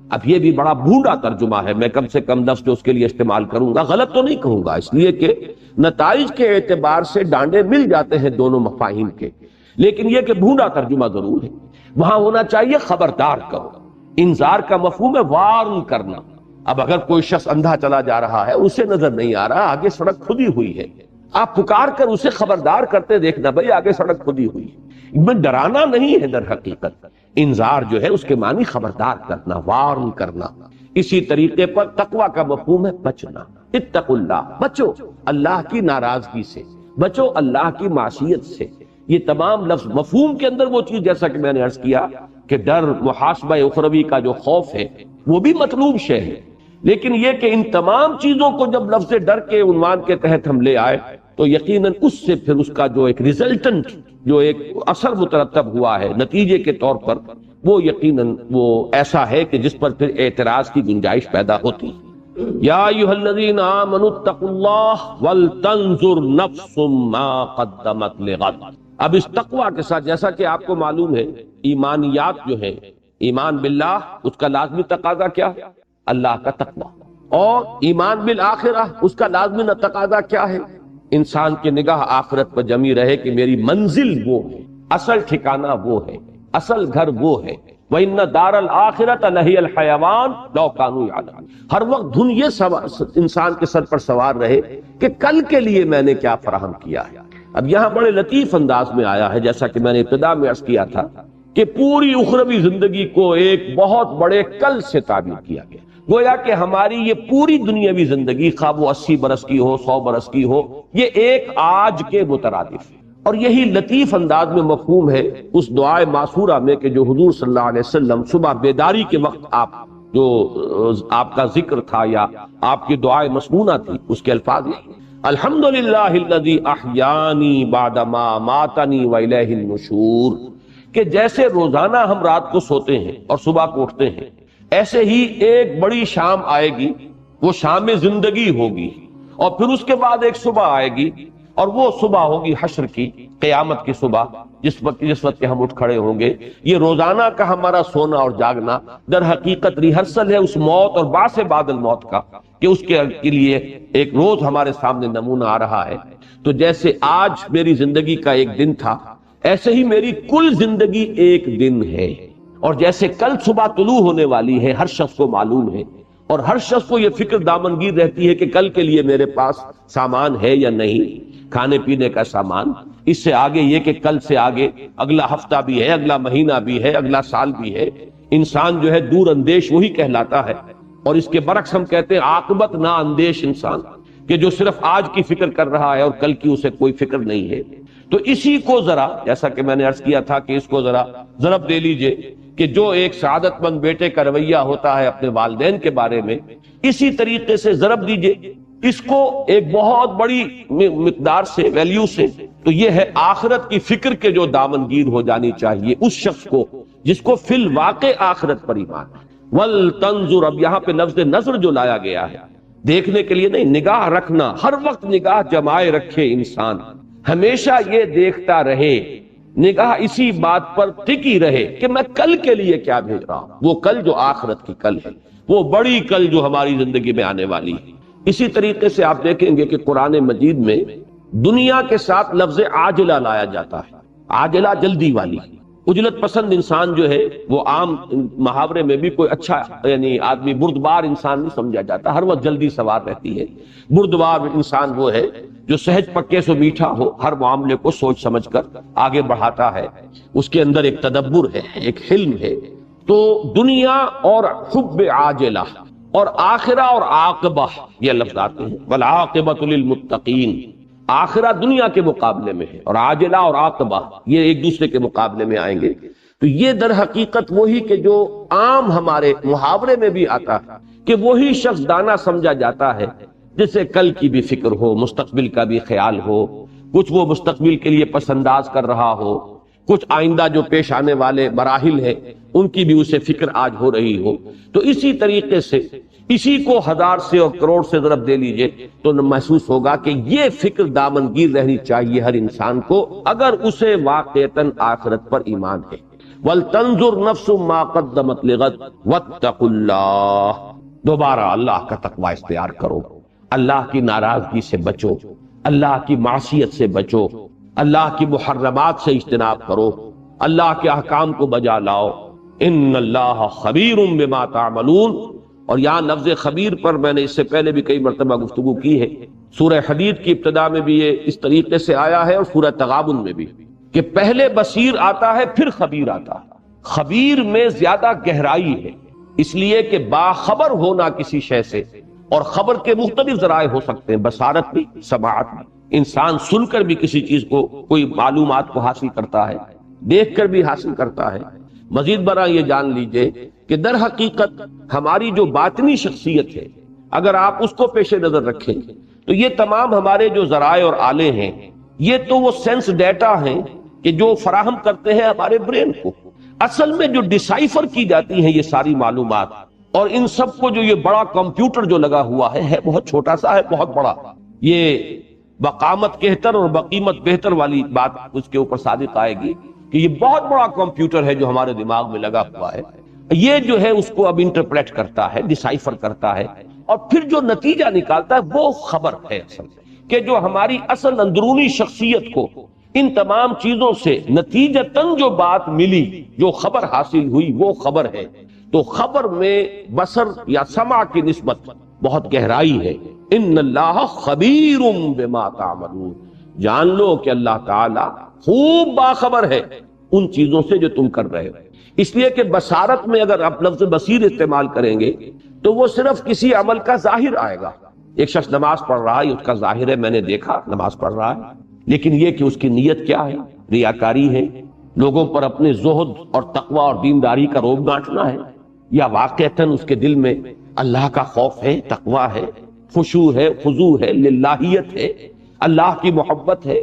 اب یہ بھی بڑا بھونڈا ترجمہ ہے۔ میں کم سے کم لفظ جو اس کے لیے استعمال کروں گا، غلط تو نہیں کہوں گا، اس لیے کہ نتائج کے اعتبار سے ڈانڈے مل جاتے ہیں دونوں مفاہیم کے، لیکن یہ کہ بھونڈا ترجمہ ضرور ہے۔ وہاں ہونا چاہیے خبردار کرو۔ انذار کا مفہوم ہے وارن کرنا۔ اب اگر کوئی شخص اندھا چلا جا رہا ہے، اسے نظر نہیں آ رہا، آگے سڑک کھدی ہوئی ہے، آپ پکار کر اسے خبردار کرتے دیکھنا، بھئی آگے سڑک کھدی ہوئی ہے۔ میں ڈرانا نہیں ہے، در حقیقت انذار جو ہے اس کے معنی خبردار کرنا، وارن کرنا۔ اسی طریقے پر تقوی کا مفہوم ہے بچنا، اتقوا اللہ، بچو اللہ کی ناراضگی سے، بچو اللہ کی معصیت سے۔ یہ تمام لفظ مفہوم کے اندر وہ چیز، جیسا کہ میں نے عرض کیا کہ ڈر محاسبہ اخروی کا جو خوف ہے وہ بھی مطلوب شے ہے، لیکن یہ کہ ان تمام چیزوں کو جب لفظ ڈر کے عنوان کے تحت ہم لے آئے تو یقیناً اس سے پھر اس کا جو ایک ریزلٹنٹ، جو ایک اثر مترتب ہوا ہے نتیجے کے طور پر، وہ یقیناً وہ ایسا ہے کہ جس پر پھر اعتراض کی گنجائش پیدا ہوتی ہے۔ یا ایھا الذین آمنوا اتقوا اللہ ولتنظر نفس ما قدمت لغد۔ اب اس تقوی کے ساتھ، جیسا کہ آپ کو معلوم ہے، ایمانیات جو ہے، ایمان باللہ، اس کا لازمی تقاضا کیا ہے؟ اللہ کا تقوی۔ اور ایمان بالآخرہ، اس کا لازمی تقاضا کیا ہے؟ انسان کی نگاہ آخرت پر جمی رہے کہ میری منزل وہ ہے، اصل ٹھکانہ وہ ہے، اصل گھر وہ ہے۔ وَإِنَّ دَارَ الْآخِرَةَ لَهِيَ الْحَيَوَانُ لَوْ كَانُوا يَعْلَمُونَ۔ ہر وقت دھن یہ انسان کے سر پر سوار رہے کہ کل کے لیے میں نے کیا فراہم کیا ہے۔ اب یہاں بڑے لطیف انداز میں آیا ہے، جیسا کہ میں نے ابتدا میں عرض کیا تھا کہ پوری اخروی زندگی کو ایک بہت بڑے کل سے تعبیر کیا گیا، گویا کہ ہماری یہ پوری دنیاوی زندگی، خواہ وہ 80 برس کی ہو، 100 برس کی ہو، یہ ایک آج کے مترادف ہے۔ اور یہی لطیف انداز میں مفہوم ہے اس دعائے معصورہ میں کہ جو حضور صلی اللہ علیہ وسلم صبح بیداری کے وقت آپ کا ذکر تھا یا آپ کی دعائے مسنونہ تھی، اس کے الفاظ یہ الحمدللہ الذی احیانی بعد ما اماتنی والیہ النشور، کہ جیسے روزانہ ہم رات کو سوتے ہیں اور صبح کو اٹھتے ہیں، ایسے ہی ایک بڑی شام آئے گی، وہ شام زندگی ہوگی، اور پھر اس کے بعد ایک صبح آئے گی، اور وہ صبح ہوگی حشر کی، قیامت کی صبح، جس وقت ہم اٹھ کھڑے ہوں گے۔ یہ روزانہ کا ہمارا سونا اور جاگنا در حقیقت ریہرسل ہے اس موت اور بعث بعد الموت کا، کہ اس کے لیے ایک روز ہمارے سامنے نمونہ آ رہا ہے۔ تو جیسے آج میری زندگی کا ایک دن تھا، ایسے ہی میری کل زندگی ایک دن ہے، اور جیسے کل صبح طلوع ہونے والی ہے ہر شخص کو معلوم ہے، اور ہر شخص کو یہ فکر دامنگیر رہتی ہے کہ کل کے لیے میرے پاس سامان ہے یا نہیں، کھانے پینے کا سامان، اس سے آگے یہ کہ کل سے آگے اگلا ہفتہ بھی ہے، اگلا مہینہ بھی ہے، اگلا سال بھی ہے۔ انسان جو ہے دور اندیش وہی کہلاتا ہے، اور اس کے برعکس ہم کہتے ہیں عاقبت نا اندیش انسان، کہ جو صرف آج کی فکر کر رہا ہے اور کل کی اسے کوئی فکر نہیں ہے۔ تو اسی کو ذرا، جیسا کہ میں نے عرض کیا تھا کہ اس کو ذرا ضرب دے لیجئے کہ جو ایک سعادت مند بیٹے کا رویہ ہوتا ہے اپنے والدین کے بارے میں، اسی طریقے سے ضرب دیجئے اس کو ایک بہت بڑی مقدار سے، ویلیو سے، تو یہ ہے آخرت کی فکر کے جو دامنگیر ہو جانی چاہیے اس شخص کو جس کو فی الواقع آخرت پر ایمان ہے۔ وَلْتَنْظُرْ، اب یہاں پہ لفظ نظر جو لایا گیا ہے، دیکھنے کے لیے نہیں، نگاہ رکھنا، ہر وقت نگاہ جمائے رکھے انسان، ہمیشہ یہ دیکھتا رہے، نگاہ اسی بات پر ٹکی رہے کہ میں کل کے لیے کیا بھیج رہا ہوں، وہ کل جو آخرت کی کل ہے، وہ بڑی کل جو ہماری زندگی میں آنے والی ہے۔ اسی طریقے سے آپ دیکھیں گے کہ قرآن مجید میں دنیا کے ساتھ لفظ عاجلہ لایا جاتا ہے، عاجلہ جلدی والی۔ عجلت پسند انسان جو ہے وہ عام محاورے میں بھی کوئی اچھا یعنی آدمی بردبار انسان نہیں سمجھا جاتا، ہر وقت جلدی سوار رہتی ہے۔ بردبار انسان وہ ہے جو سہج پکے سے میٹھا ہو، ہر معاملے کو سوچ سمجھ کر آگے بڑھاتا ہے، اس کے اندر ایک تدبر ہے، ایک حلم ہے۔ تو دنیا اور حب عاجلہ اور آخرہ اور عاقبہ، یہ لفظ آتے ہیں، والعاقبۃ للمتقین، آخرہ دنیا کے مقابلے میں ہے اور عاجلہ اور عاقبہ یہ ایک دوسرے کے مقابلے میں آئیں گے۔ تو یہ در حقیقت وہی کہ جو عام ہمارے محاورے میں بھی آتا ہے کہ وہی شخص دانا سمجھا جاتا ہے جسے کل کی بھی فکر ہو، مستقبل کا بھی خیال ہو، کچھ وہ مستقبل کے لیے پس انداز کر رہا ہو، کچھ آئندہ جو پیش آنے والے مراحل ہیں ان کی بھی اسے فکر آج ہو رہی ہو۔ تو اسی طریقے سے اسی کو ہزار سے اور کروڑ سے ضرب دے لیجئے تو محسوس ہوگا کہ یہ فکر دامنگیر رہنی چاہیے ہر انسان کو اگر اسے واقعتاً آخرت پر ایمان ہے۔ وَلْتَنْظُرْ نَفْسٌ مَا قَدَّمَتْ لِغَدٍ وَاتَّقُوا اللَّهَ، دوبارہ اللہ کا تقوی اختیار کرو، اللہ کی ناراضگی سے بچو، اللہ کی معصیت سے بچو، اللہ کی محرمات سے اجتناب کرو، اللہ کے احکام کو بجا لاؤ۔ ان اللہ خبیر بما تعملون، اور یہاں لفظ خبیر پر میں نے اس سے پہلے بھی کئی مرتبہ گفتگو کی ہے، سورہ حدید کی ابتدا میں بھی یہ اس طریقے سے آیا ہے اور سورہ تغابن میں بھی، کہ پہلے بصیر آتا ہے پھر خبیر آتا ہے۔ خبیر میں زیادہ گہرائی ہے، اس لیے کہ باخبر ہونا کسی شے سے، اور خبر کے مختلف ذرائع ہو سکتے ہیں، بصارت بھی، سماعت بھی، انسان سن کر بھی کسی چیز کو، کوئی معلومات کو حاصل کرتا ہے، دیکھ کر بھی حاصل کرتا ہے۔ مزید برآں یہ جان لیجئے کہ در حقیقت ہماری جو باطنی شخصیت ہے اگر آپ اس کو پیش نظر رکھیں تو یہ تمام ہمارے جو ذرائع اور آلے ہیں یہ تو وہ سینس ڈیٹا ہیں کہ جو فراہم کرتے ہیں ہمارے برین کو۔ اصل میں جو ڈیسائفر کی جاتی ہیں یہ ساری معلومات، اور ان سب کو جو یہ بڑا کمپیوٹر جو لگا ہوا ہے بہت چھوٹا سا ہے، بہت بڑا، یہ بقامت کہتر اور بقیمت بہتر والی بات اس کے اوپر صادق آئے گی کہ یہ بہت بڑا کمپیوٹر ہے جو ہمارے دماغ میں لگا ہوا ہے، یہ جو ہے اس کو اب انٹرپریٹ کرتا ہے، ڈیسائفر کرتا ہے، اور پھر جو نتیجہ نکالتا ہے وہ خبر ہے اصل کہ جو ہماری اصل اندرونی شخصیت کو ان تمام چیزوں سے نتیجتاً جو بات ملی، جو خبر حاصل ہوئی وہ خبر ہے۔ تو خبر میں بصر یا سمع کی نسبت بہت گہرائی ہے۔ ان اللہ خبیر بما تعملون، جان لو کہ اللہ تعالی خوب باخبر ہے ان چیزوں سے جو تم کر رہے ہو۔ اس لیے کہ بصارت میں اگر آپ لفظ بصیر استعمال کریں گے تو وہ صرف کسی عمل کا ظاہر آئے گا۔ ایک شخص نماز پڑھ رہا ہے، اس کا ظاہر ہے میں نے دیکھا نماز پڑھ رہا ہے، لیکن یہ کہ اس کی نیت کیا ہے، ریاکاری ہے، لوگوں پر اپنے زہد اور تقوی اور دینداری کا روب گانٹنا ہے، یا واقعتاً اس کے دل میں اللہ کا خوف ہے، تقوی ہے، خشوع ہے، خضوع ہے، للہیت ہے، اللہ کی محبت ہے۔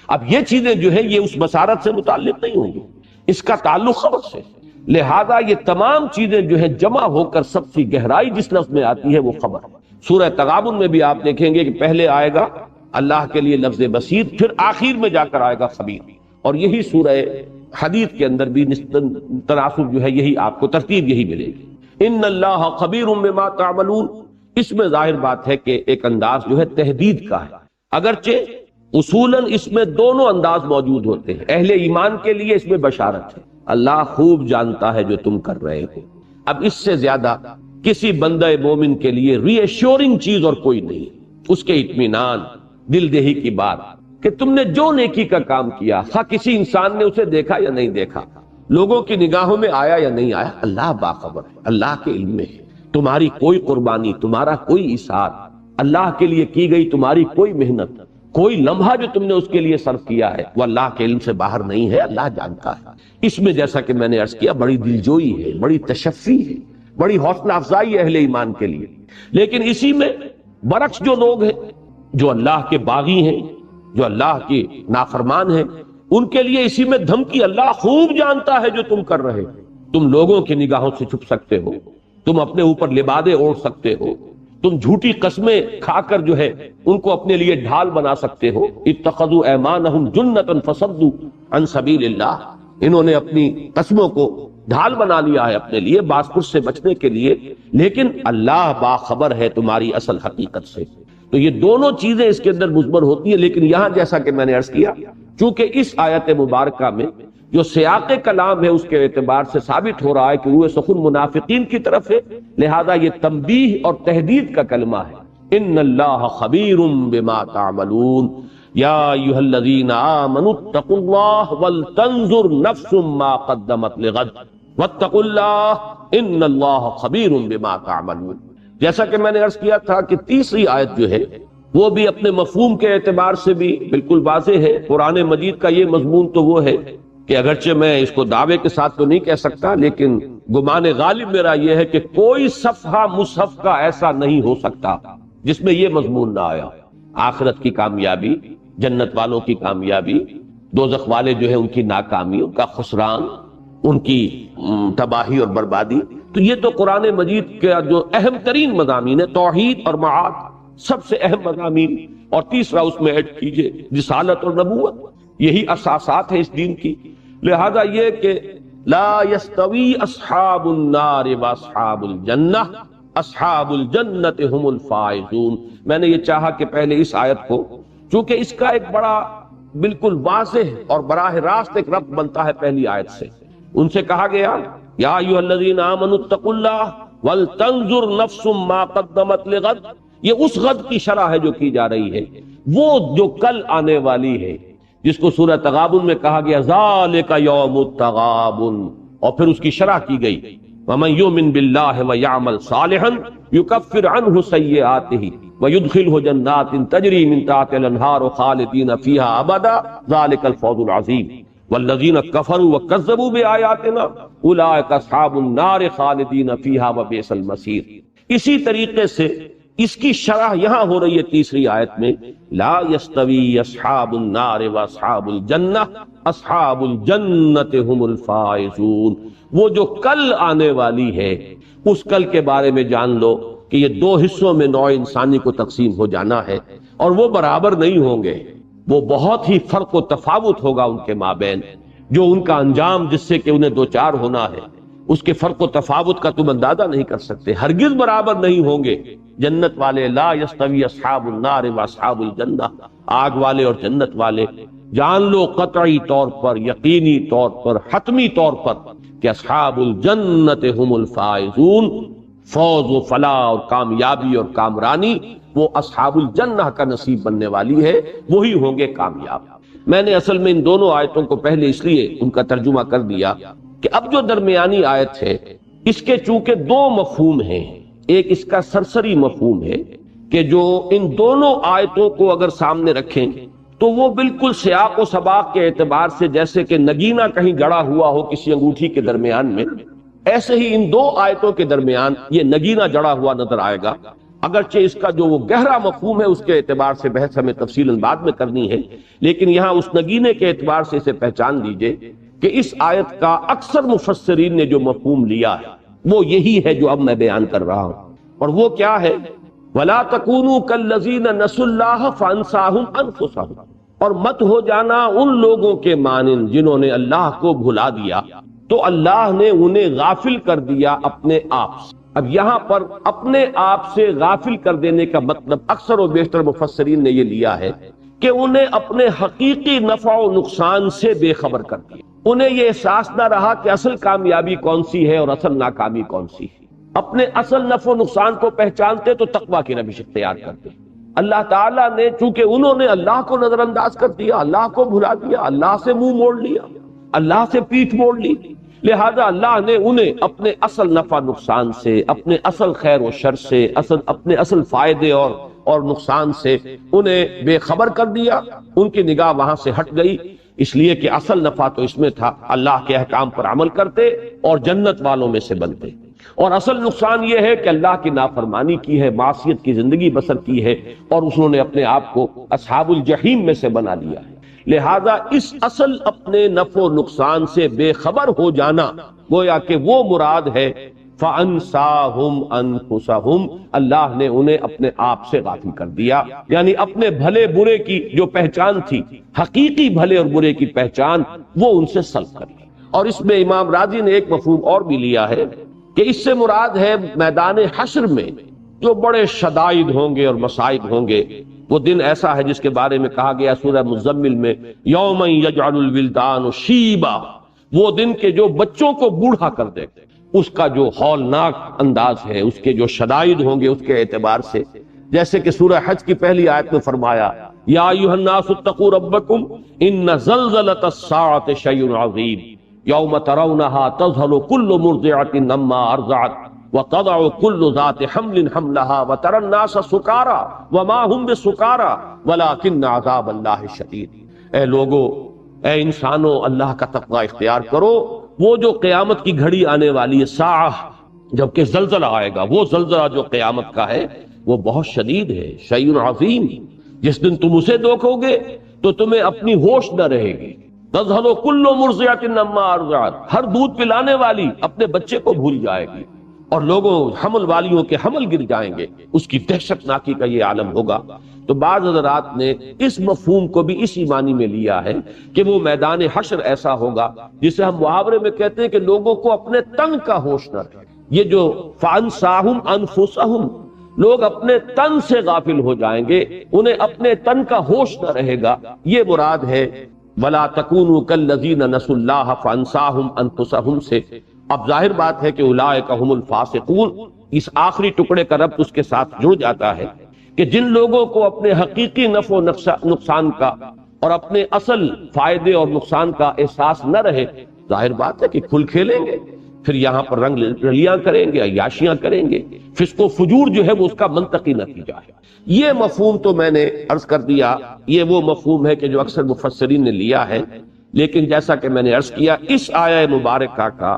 اب یہ چیزیں جو ہے یہ اس بصارت سے متعلق نہیں ہوں گی، اس کا تعلق خبر سے، لہذا یہ تمام چیزیں جو ہے جمع ہو کر سب سے گہرائی جس لفظ میں آتی ہے وہ خبر۔ سورہ تغابن میں بھی آپ دیکھیں گے کہ پہلے آئے گا اللہ کے لیے لفظ بصیر، پھر آخر میں جا کر آئے گا خبیر، اور یہی سورہ حدید کے اندر بھی تناسب جو ہے یہی آپ کو ترتیب یہی ملے گی، ان اللہ خبیر بما تعملون۔ اس میں ظاہر بات ہے کہ ایک انداز جو ہے تحدید کا ہے، اگرچہ اصولاً اس میں دونوں انداز موجود ہوتے ہیں۔ اہل ایمان کے لیے اس میں بشارت ہے، اللہ خوب جانتا ہے جو تم کر رہے ہو۔ اب اس سے زیادہ کسی بندہ مومن کے لیے ری ایشورنگ چیز اور کوئی نہیں، اس کے اطمینان، دل دہی کی بات کہ تم نے جو نیکی کا کام کیا، خواہ کسی انسان نے اسے دیکھا یا نہیں دیکھا، لوگوں کی نگاہوں میں آیا یا نہیں آیا، اللہ باخبر ہے، اللہ کے علم میں ہے۔ تمہاری کوئی قربانی، تمہارا کوئی اثار، اللہ کے لیے کی گئی تمہاری کوئی محنت، کوئی لمحہ جو تم نے اس کے لیے صرف کیا ہے وہ اللہ کے علم سے باہر نہیں ہے، اللہ جانتا ہے۔ اس میں جیسا کہ میں نے عرض کیا بڑی دلجوئی ہے، بڑی تشفی ہے، بڑی حوصلہ افزائی ہے اہل ایمان کے لیے۔ لیکن اسی میں برعکس جو لوگ ہیں، جو اللہ کے باغی ہیں، جو اللہ کے نافرمان ہیں، ان کے لیے اسی میں دھمکی، اللہ خوب جانتا ہے جو تم کر رہے ہو۔ تم لوگوں کی نگاہوں سے چھپ سکتے ہو، تم اپنے اوپر لبادے اوڑھ سکتے ہو، تم جھوٹی قسمیں کھا کر جو ہے ان کو اپنے لیے ڈھال بنا سکتے ہو۔ اتخذوا ایمانہم جنۃ فصدوا عن سبیل اللہ، انہوں نے اپنی قسموں کو ڈھال بنا لیا ہے اپنے لیے باسپرس سے بچنے کے لیے، لیکن اللہ باخبر ہے تمہاری اصل حقیقت سے۔ تو یہ دونوں چیزیں اس کے اندر مضمر ہوتی ہیں، لیکن یہاں جیسا کہ میں نے عرض کیا، چونکہ اس آیت مبارکہ میں جو سیاق کلام ہے اس کے اعتبار سے ثابت ہو رہا ہے کہ روح سخن منافقین کی طرف ہے، لہذا یہ تنبیہ اور تحدید کا کلمہ ہے، ان اللہ خبیر بما تعملون یا ایھا الذین آمنوا اتقوا اللہ ولتنظر نفس ما قدمت لغد واتقوا اللہ ان اللہ خبیر بما تعملون۔ جیسا کہ میں نے عرض کیا تھا کہ تیسری آیت جو ہے وہ بھی اپنے مفہوم کے اعتبار سے بھی بالکل واضح ہے۔ قرآن مجید کا یہ مضمون تو وہ ہے کہ اگرچہ میں اس کو دعوے کے ساتھ تو نہیں کہہ سکتا، لیکن گمان غالب میرا یہ ہے کہ کوئی صفحہ مصحف کا ایسا نہیں ہو سکتا جس میں یہ مضمون نہ آیا، آخرت کی کامیابی، جنت والوں کی کامیابی، دوزخ والے جو ہے ان کی ناکامی، ان کا خسران، ان کی تباہی اور بربادی۔ تو یہ تو قرآن مجید کا جو اہم ترین مضامین ہے، توحید اور معاد سب سے اہم مضامین، اور تیسرا اس میں ایڈ کیجئے رسالت اور نبوت، یہی اساسات ہے اس دین کی۔ لہذا یہ کہ لا یستوی اصحاب النار واصحاب الجنہ اصحاب الجنت هم الفائزون۔ میں نے یہ چاہا کہ پہلے اس آیت کو، چونکہ اس کا ایک بڑا بالکل واضح اور براہ راست ایک ربط بنتا ہے پہلی آیت سے، ان سے کہا گیا یا ایھا الذین آمنوا اتقوا اللہ ولتنظر نفس ما قدمت لغد، یہ اس غد کی شرح ہے جو کی جا رہی ہے، وہ جو کل آنے والی ہے، جس کو سورہ تغابن میں کہا گیا ذالک یوم التغابن، اور پھر اس کی شرح کی گئی ومن یؤمن باللہ ویعمل صالحا یکفر عنہ سیئاتہ ویدخلہ جنات تجری من تحتہا الانہار خالدین فیہا ابدا ذالک الفوز العظیم والذین کفروا وکذبوا بآیاتنا اولئک اصحاب النار خالدین فیہا وبئس المصیر۔ اسی طریقے سے اس کی شرح یہاں ہو رہی ہے تیسری آیت میں، لا یستوی اصحاب النار واصحاب الجنہ اصحاب الجنت هم الفائزون۔ وہ جو کل آنے والی ہے، اس کل کے بارے میں جان لو کہ یہ دو حصوں میں نوع انسانی کو تقسیم ہو جانا ہے، اور وہ برابر نہیں ہوں گے، وہ بہت ہی فرق و تفاوت ہوگا ان کے مابین، جو ان کا انجام جس سے کہ انہیں دوچار ہونا ہے، اس کے فرق و تفاوت کا تم اندازہ نہیں کر سکتے، ہرگز برابر نہیں ہوں گے۔ جنت والے لا یستوی اصحاب النار واصحاب الجنہ، آگ والے اور جنت والے، جان لو قطعی طور پر، یقینی طور پر، حتمی طور پر کہ اصحاب الجنت هم الفائزون، فوز و فلاح اور کامیابی اور کامرانی وہ اصحاب الجنہ کا نصیب بننے والی ہے، وہی ہوں گے کامیاب۔ میں نے اصل میں ان دونوں آیتوں کو پہلے اس لیے ان کا ترجمہ کر دیا کہ اب جو درمیانی آیت ہے اس کے چونکہ دو مفہوم ہیں، ایک اس کا سرسری مفہوم ہے کہ جو ان دونوں آیتوں کو اگر سامنے رکھیں تو وہ بالکل سیاق و سباق کے اعتبار سے جیسے کہ نگینہ کہیں جڑا ہوا ہو کسی انگوٹھی کے درمیان میں، ایسے ہی ان دو آیتوں کے درمیان یہ نگینہ جڑا ہوا نظر آئے گا۔ اگرچہ اس کا جو وہ گہرا مفہوم ہے اس کے اعتبار سے بحث ہمیں تفصیلاً بعد میں کرنی ہے، لیکن یہاں اس نگینے کے اعتبار سے اسے پہچان لیجئے کہ اس آیت کا اکثر مفسرین نے جو مفہوم لیا ہے وہ یہی ہے جو اب میں بیان کر رہا ہوں، اور وہ کیا ہے؟ وَلَا تَكُونُوا كَالَّذِينَ نَسُوا اللَّهَ فَأَنسَاهُمْ أَنفُسَهُمْ، اور مت ہو جانا ان لوگوں کے مانند جنہوں نے اللہ کو بھلا دیا تو اللہ نے انہیں غافل کر دیا اپنے آپ سے۔ اب یہاں پر اپنے آپ سے غافل کر دینے کا مطلب اکثر و بیشتر مفسرین نے یہ لیا ہے کہ انہیں اپنے حقیقی نفع و نقصان سے بے خبر کر دیا۔ انہیں یہ احساس نہ رہا کہ اصل کامیابی کون سی ہے اور اصل ناکامی کون سی ہے۔ اپنے اصل نفع و نقصان کو پہچانتے تو تقویٰ کی روش اختیار کرتے۔ اللہ تعالیٰ نے چونکہ انہوں نے اللہ کو نظر انداز کر دیا، اللہ کو بھلا دیا، اللہ سے منہ موڑ لیا، اللہ سے پیٹھ موڑ لی، لہذا اللہ نے انہیں اپنے اصل نفع نقصان سے، اپنے اصل خیر و شر سے، اپنے اصل فائدے اور نقصان سے انہیں بے خبر کر دیا۔ ان کی نگاہ وہاں سے ہٹ گئی، اس لیے کہ اصل نفع تو اس میں تھا اللہ کے احکام پر عمل کرتے اور جنت والوں میں سے بنتے، اور اصل نقصان یہ ہے کہ اللہ کی نافرمانی کی ہے، معصیت کی زندگی بسر کی ہے، اور انہوں نے اپنے آپ کو اصحاب الجحیم میں سے بنا لیا ہے۔ لہذا اس اصل اپنے نفع و نقصان سے بے خبر ہو جانا گویا کہ وہ مراد ہے فَأَنْسَاهُمْ أَنفُسَهُمْ، اللہ نے انہیں اپنے آپ سے غافل کر دیا، یعنی اپنے بھلے برے کی جو پہچان تھی، حقیقی بھلے اور برے کی پہچان، وہ ان سے سلب کر لی۔ اور اس میں امام راضی نے ایک مفہوم اور بھی لیا ہے کہ اس سے مراد ہے میدان حشر میں جو بڑے شدائد ہوں گے اور مصائب ہوں گے، وہ دن ایسا ہے جس کے بارے میں کہا گیا سورہ مزمل میں یوم یجعل الولدان شیبا، وہ دن کے جو بچوں کو بوڑھا کر دے، اس کا جو ہولناک انداز ہے، اس کے جو شدائد ہوں گے اس کے اعتبار سے، جیسے کہ سورہ حج کی پہلی آیت میں فرمایا یا ایھا الناس اتقوا ربکم ان زلزلۃ الساعۃ شیء عظیم یوم ترونها تذهل كل مرضعة عما ارضعت وتضع كل ذات حمل حملها وترى الناس سكارى وما هم بسكارى ولكن عذاب الله شديد۔ اے لوگو، اے انسانوں، اللہ کا تقوی اختیار کرو، وہ جو قیامت کی گھڑی آنے والی ہے، ساعہ، جبکہ زلزلہ آئے گا، وہ زلزلہ جو قیامت کا ہے وہ بہت شدید ہے، شیء عظیم۔ جس دن تم اسے دیکھو گے تو تمہیں اپنی ہوش نہ رہے گی۔ تذہل کل مرضعۃ عما ارضعت، ہر دودھ پلانے والی اپنے بچے کو بھول جائے گی، اور لوگوں حمل والیوں کے حمل گر جائیں گے، اس کی دہشت ناکی کا یہ عالم ہوگا۔ تو بعض حضرات نے اس مفہوم کو بھی اسی معنی میں لیا ہے کہ وہ میدان حشر ایسا ہوگا جسے ہم محاورے میں کہتے ہیں کہ لوگوں کو اپنے تن کا ہوش نہ رہے۔ یہ جو فَأَنْسَاهُمْ أَنفُسَهُمْ، لوگ اپنے تن سے غافل ہو جائیں گے، انہیں اپنے تن کا ہوش نہ رہے گا، یہ مراد ہے وَلَا تَكُونُوا كَالَّذِينَ نَسُوا اللَّهَ فَأَنْسَاهُمْ أَنفُسَهُمْ سے۔ اب ظاہر بات ہے کہ اولئک هم الفاسقون، اس آخری ٹکڑے کا ربط اس کے ساتھ جڑ جاتا ہے کہ جن لوگوں کو اپنے حقیقی نفع و نقصان کا اور اپنے اصل فائدے اور نقصان کا احساس نہ رہے، ظاہر بات ہے کہ کھل کھیلیں گے، پھر یہاں پر رنگ رلیاں کریں گے، عیاشیاں کریں گے، فسق و فجور جو ہے وہ اس کا منطقی نتیجہ ہے۔ یہ مفہوم تو میں نے عرض کر دیا، یہ وہ مفہوم ہے کہ جو اکثر مفسرین نے لیا ہے، لیکن جیسا کہ میں نے عرض کیا، اس آیہ مبارکہ کا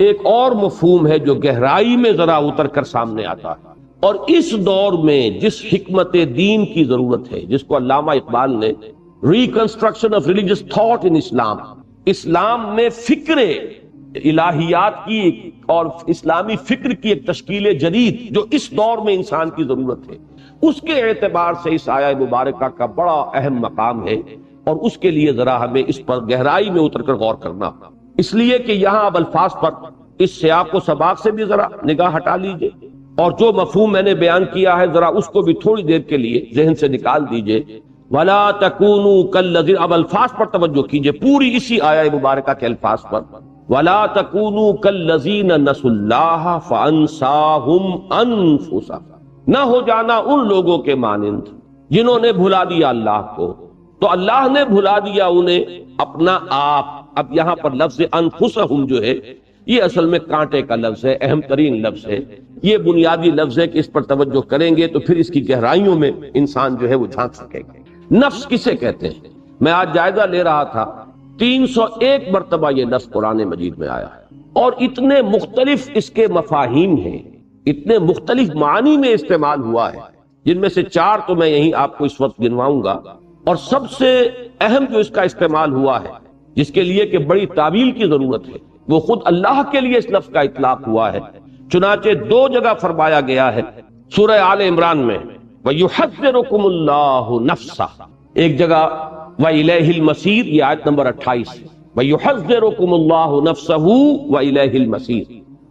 ایک اور مفہوم ہے جو گہرائی میں ذرا اتر کر سامنے آتا ہے، اور اس دور میں جس حکمت دین کی ضرورت ہے، جس کو علامہ اقبال نے reconstruction of religious thought in Islam, اسلام میں فکر الہیات کی اور اسلامی فکر کی ایک تشکیل جدید جو اس دور میں انسان کی ضرورت ہے، اس کے اعتبار سے اس آیہ مبارکہ کا بڑا اہم مقام ہے، اور اس کے لیے ذرا ہمیں اس پر گہرائی میں اتر کر غور کرنا، اس لیے کہ یہاں اب الفاظ پر اس سیاق و سباق سے بھی ذرا نگاہ ہٹا لیجئے، اور جو مفہوم میں نے بیان کیا ہے ذرا اس کو بھی تھوڑی دیر کے لیے ذہن سے نکال دیجئے۔ وَلَا تَكُونُوا كَالَّذِينَ، اب الفاظ پر توجہ کیجئے، پوری اسی آیہ مبارکہ کے الفاظ پر۔ وَلَا تَكُونُوا كَالَّذِينَ نَسُوا اللَّهَ فَأَنْسَاهُمْ أَنفُسَهُمْ، نہ ہو جانا ان لوگوں کے مانند جنہوں نے بھلا دیا اللہ کو، تو اللہ نے بھلا دیا انہیں اپنا آپ۔ اب یہاں پر لفظ انفسہم جو ہے یہ اصل میں کانٹے کا لفظ ہے، اہم ترین لفظ ہے، یہ بنیادی لفظ ہے کہ اس پر توجہ کریں گے تو پھر اس کی گہرائیوں میں انسان جو ہے وہ جھانک سکے گا۔ نفس کسے کہتے ہیں؟ میں آج جائزہ لے رہا تھا، 301 مرتبہ یہ لفظ قرآن مجید میں آیا ہے، اور اتنے مختلف اس کے مفاہیم ہیں، اتنے مختلف معنی میں استعمال ہوا ہے، جن میں سے 4 تو میں یہیں آپ کو اس وقت گنواؤں گا۔ اور سب سے اہم جو اس کا استعمال ہوا ہے، جس کے لیے کہ بڑی تعویل کی ضرورت ہے، وہ خود اللہ کے لیے اس لفظ کا اطلاق ہوا ہے۔ چنانچہ 2 جگہ فرمایا گیا ہے سورہ آل عمران میں، وَيُحَذِّرُكُمُ اللَّهُ نَفْسَهُ، ایک جگہ وَإِلَيْهِ الْمَصِيرُ، یہ آیت نمبر 28، وَيُحَذِّرُكُمُ اللَّهُ نَفْسَهُ وَإِلَيْهِ الْمَصِيرُ،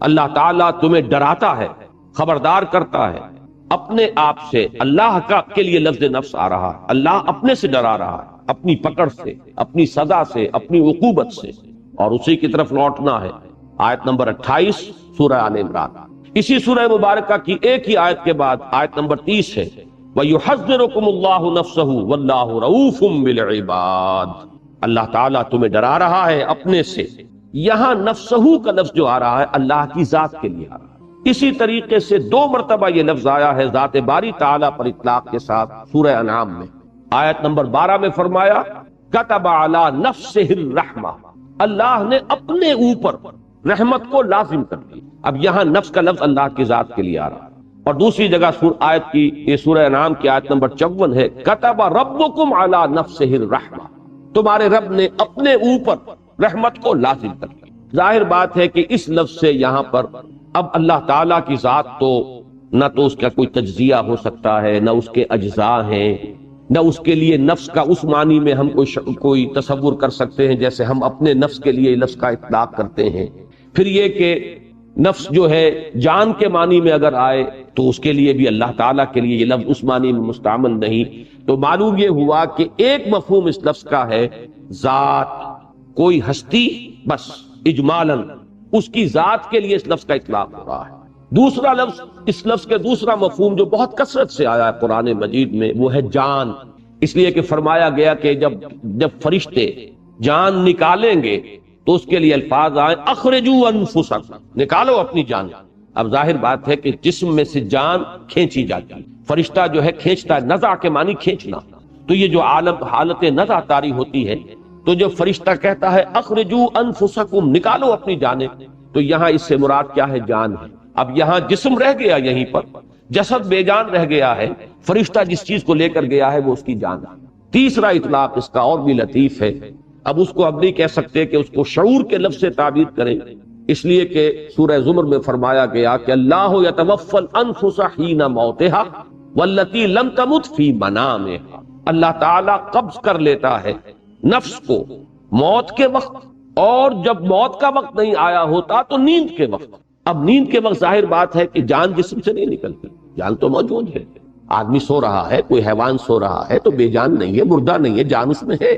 اللہ تعالیٰ تمہیں ڈراتا ہے، خبردار کرتا ہے اپنے آپ سے۔ اللہ کے لیے لفظ نفس آ رہا ہے، اللہ اپنے سے ڈرا رہا ہے، اپنی پکڑ سے، اپنی سزا سے، اپنی عقوبت سے، اور اسی کی طرف لوٹنا ہے۔ آیت نمبر 28 سورہ آل عمران۔ اسی سورہ مبارکہ کی ایک ہی آیت کے بعد آیت نمبر 30 ہے، وَيُحَذِّرُكُمُ اللَّهُ نَفْسَهُ وَاللَّهُ رَءُوفٌ بِالْعِبَادِ، اللہ تعالیٰ تمہیں ڈرا رہا ہے اپنے سے۔ یہاں نفسہو کا لفظ جو آ رہا ہے اللہ کی ذات کے لیے آ رہا ہے۔ اسی طریقے سے 2 مرتبہ یہ لفظ آیا ہے ذات باری تعالیٰ پر اطلاق کے ساتھ سورہ انعام میں۔ آیت نمبر 12 میں فرمایا کتب علی نفسہ الرحمہ، اللہ نے اپنے اوپر رحمت کو لازم کر دی۔ اب یہاں نفس کا لفظ اللہ کی ذات کے لیے آ رہا ہے، اور دوسری جگہ آیت کی یہ سورہ انعام کی آیت نمبر 54 ہے، کتب ربکم علی نفسہ الرحمہ، تمہارے رب نے اپنے اوپر رحمت کو لازم کر دی۔ ظاہر بات ہے کہ اس لفظ سے یہاں پر اب اللہ تعالیٰ کی ذات تو نہ تو اس کا کوئی تجزیہ ہو سکتا ہے، نہ اس کے اجزاء ہیں، نہ اس کے لیے نفس کا اس معنی میں ہم کوئی تصور کر سکتے ہیں جیسے ہم اپنے نفس کے لیے لفظ کا اطلاق کرتے ہیں۔ پھر یہ کہ نفس جو ہے جان کے معنی میں اگر آئے تو اس کے لیے بھی اللہ تعالیٰ کے لیے یہ لفظ اس معنی میں مستعمل نہیں۔ تو معلوم یہ ہوا کہ ایک مفہوم اس لفظ کا ہے ذات، کوئی ہستی، بس اجمالاً اس کی ذات کے لیے اس لفظ کا اطلاق ہو رہا ہے۔ دوسرا لفظ، اس لفظ کے دوسرا مفہوم جو بہت کثرت سے آیا ہے قرآن مجید میں، وہ ہے جان، اس لیے کہ فرمایا گیا کہ جب فرشتے جان نکالیں گے تو اس کے لیے الفاظ آئے اخرجوا انفسکم، نکالو اپنی جان۔ اب ظاہر بات ہے کہ جسم میں سے جان کھینچی جاتی ہے، فرشتہ جو ہے کھینچتا ہے، نزع کے معنی کھینچنا، تو یہ جو حالت نزع طاری ہوتی ہے، تو جب فرشتہ کہتا ہے اخرجوا انفسکم، نکالو اپنی جانیں، تو یہاں اس سے مراد کیا ہے؟ جان ہے۔ اب یہاں جسم رہ گیا، یہیں پر جسد بے جان رہ گیا ہے، فرشتہ جس چیز کو لے کر گیا ہے وہ اس کی جان ہے۔ تیسرا اطلاق اس کا اور بھی لطیف ہے، اب اس کو اب نہیں کہہ سکتے کہ اس کو شعور کے لفظ سے تعبیر کریں، اس لیے کہ سورہ زمر میں فرمایا گیا کہ اللہ یتوفی الانفس حین موتہا واللتی لم تمت فی منامہا، اللہ تعالیٰ قبض کر لیتا ہے نفس کو موت کے وقت، اور جب موت کا وقت نہیں آیا ہوتا تو نیند کے وقت۔ اب نیند کے وقت ظاہر بات ہے کہ جان جسم سے نہیں نکلتی، جان تو موجود ہے، آدمی سو رہا ہے، کوئی حیوان سو رہا ہے تو بے جان نہیں ہے، مردہ نہیں ہے، جان اس میں ہے۔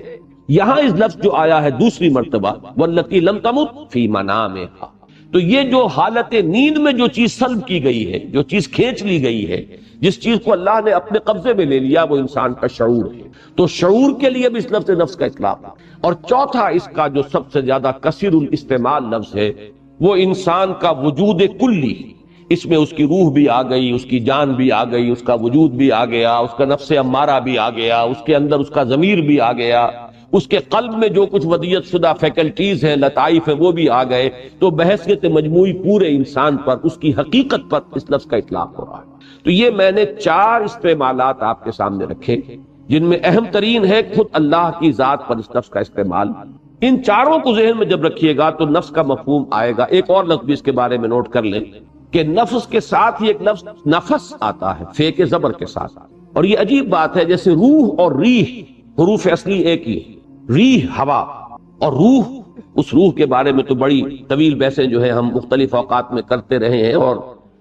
یہاں اس لفظ جو آیا ہے دوسری مرتبہ واللتی لم تمت فی منامہا، تو یہ جو حالت نیند میں جو چیز سلب کی گئی ہے، جو چیز کھینچ لی گئی ہے، جس چیز کو اللہ نے اپنے قبضے میں لے لیا، وہ انسان کا شعور ہے۔ تو شعور کے لیے بھی اس لفظ نفس کا اطلاق ہے۔ اور چوتھا اس کا جو سب سے زیادہ کثیر الاستعمال لفظ ہے وہ انسان کا وجود کلی، اس میں اس کی روح بھی آ گئی، اس کی جان بھی آ گئی، اس کا وجود بھی آ گیا، اس کا نفس امارہ بھی آ گیا، اس کے اندر اس کا ضمیر بھی آ گیا، اس کے قلب میں جو کچھ ودیت شدہ فیکلٹیز ہیں، لطائف ہیں، وہ بھی آ گئے۔ تو بحیثیت مجموعی پورے انسان پر، اس کی حقیقت پر اس لفظ کا اطلاق ہو رہا ہے۔ تو یہ میں نے 4 استعمالات آپ کے سامنے رکھے، جن میں اہم ترین ہے خود اللہ کی ذات پر اس لفظ کا استعمال۔ ان چاروں کو ذہن میں جب رکھیے گا تو نفس کا مفہوم آئے گا۔ ایک اور لفظ بھی اس کے بارے میں نوٹ کر لیں کہ نفس کے ساتھ ہی ایک لفظ نفس آتا ہے، فے کے زبر کے ساتھ، اور یہ عجیب بات ہے، جیسے روح اور ریح حروف اصلی ایک ہی ہے، ریح ہوا اور روح، اس روح کے بارے میں تو بڑی طویل بحثیں جو ہے ہم مختلف اوقات میں کرتے رہے ہیں، اور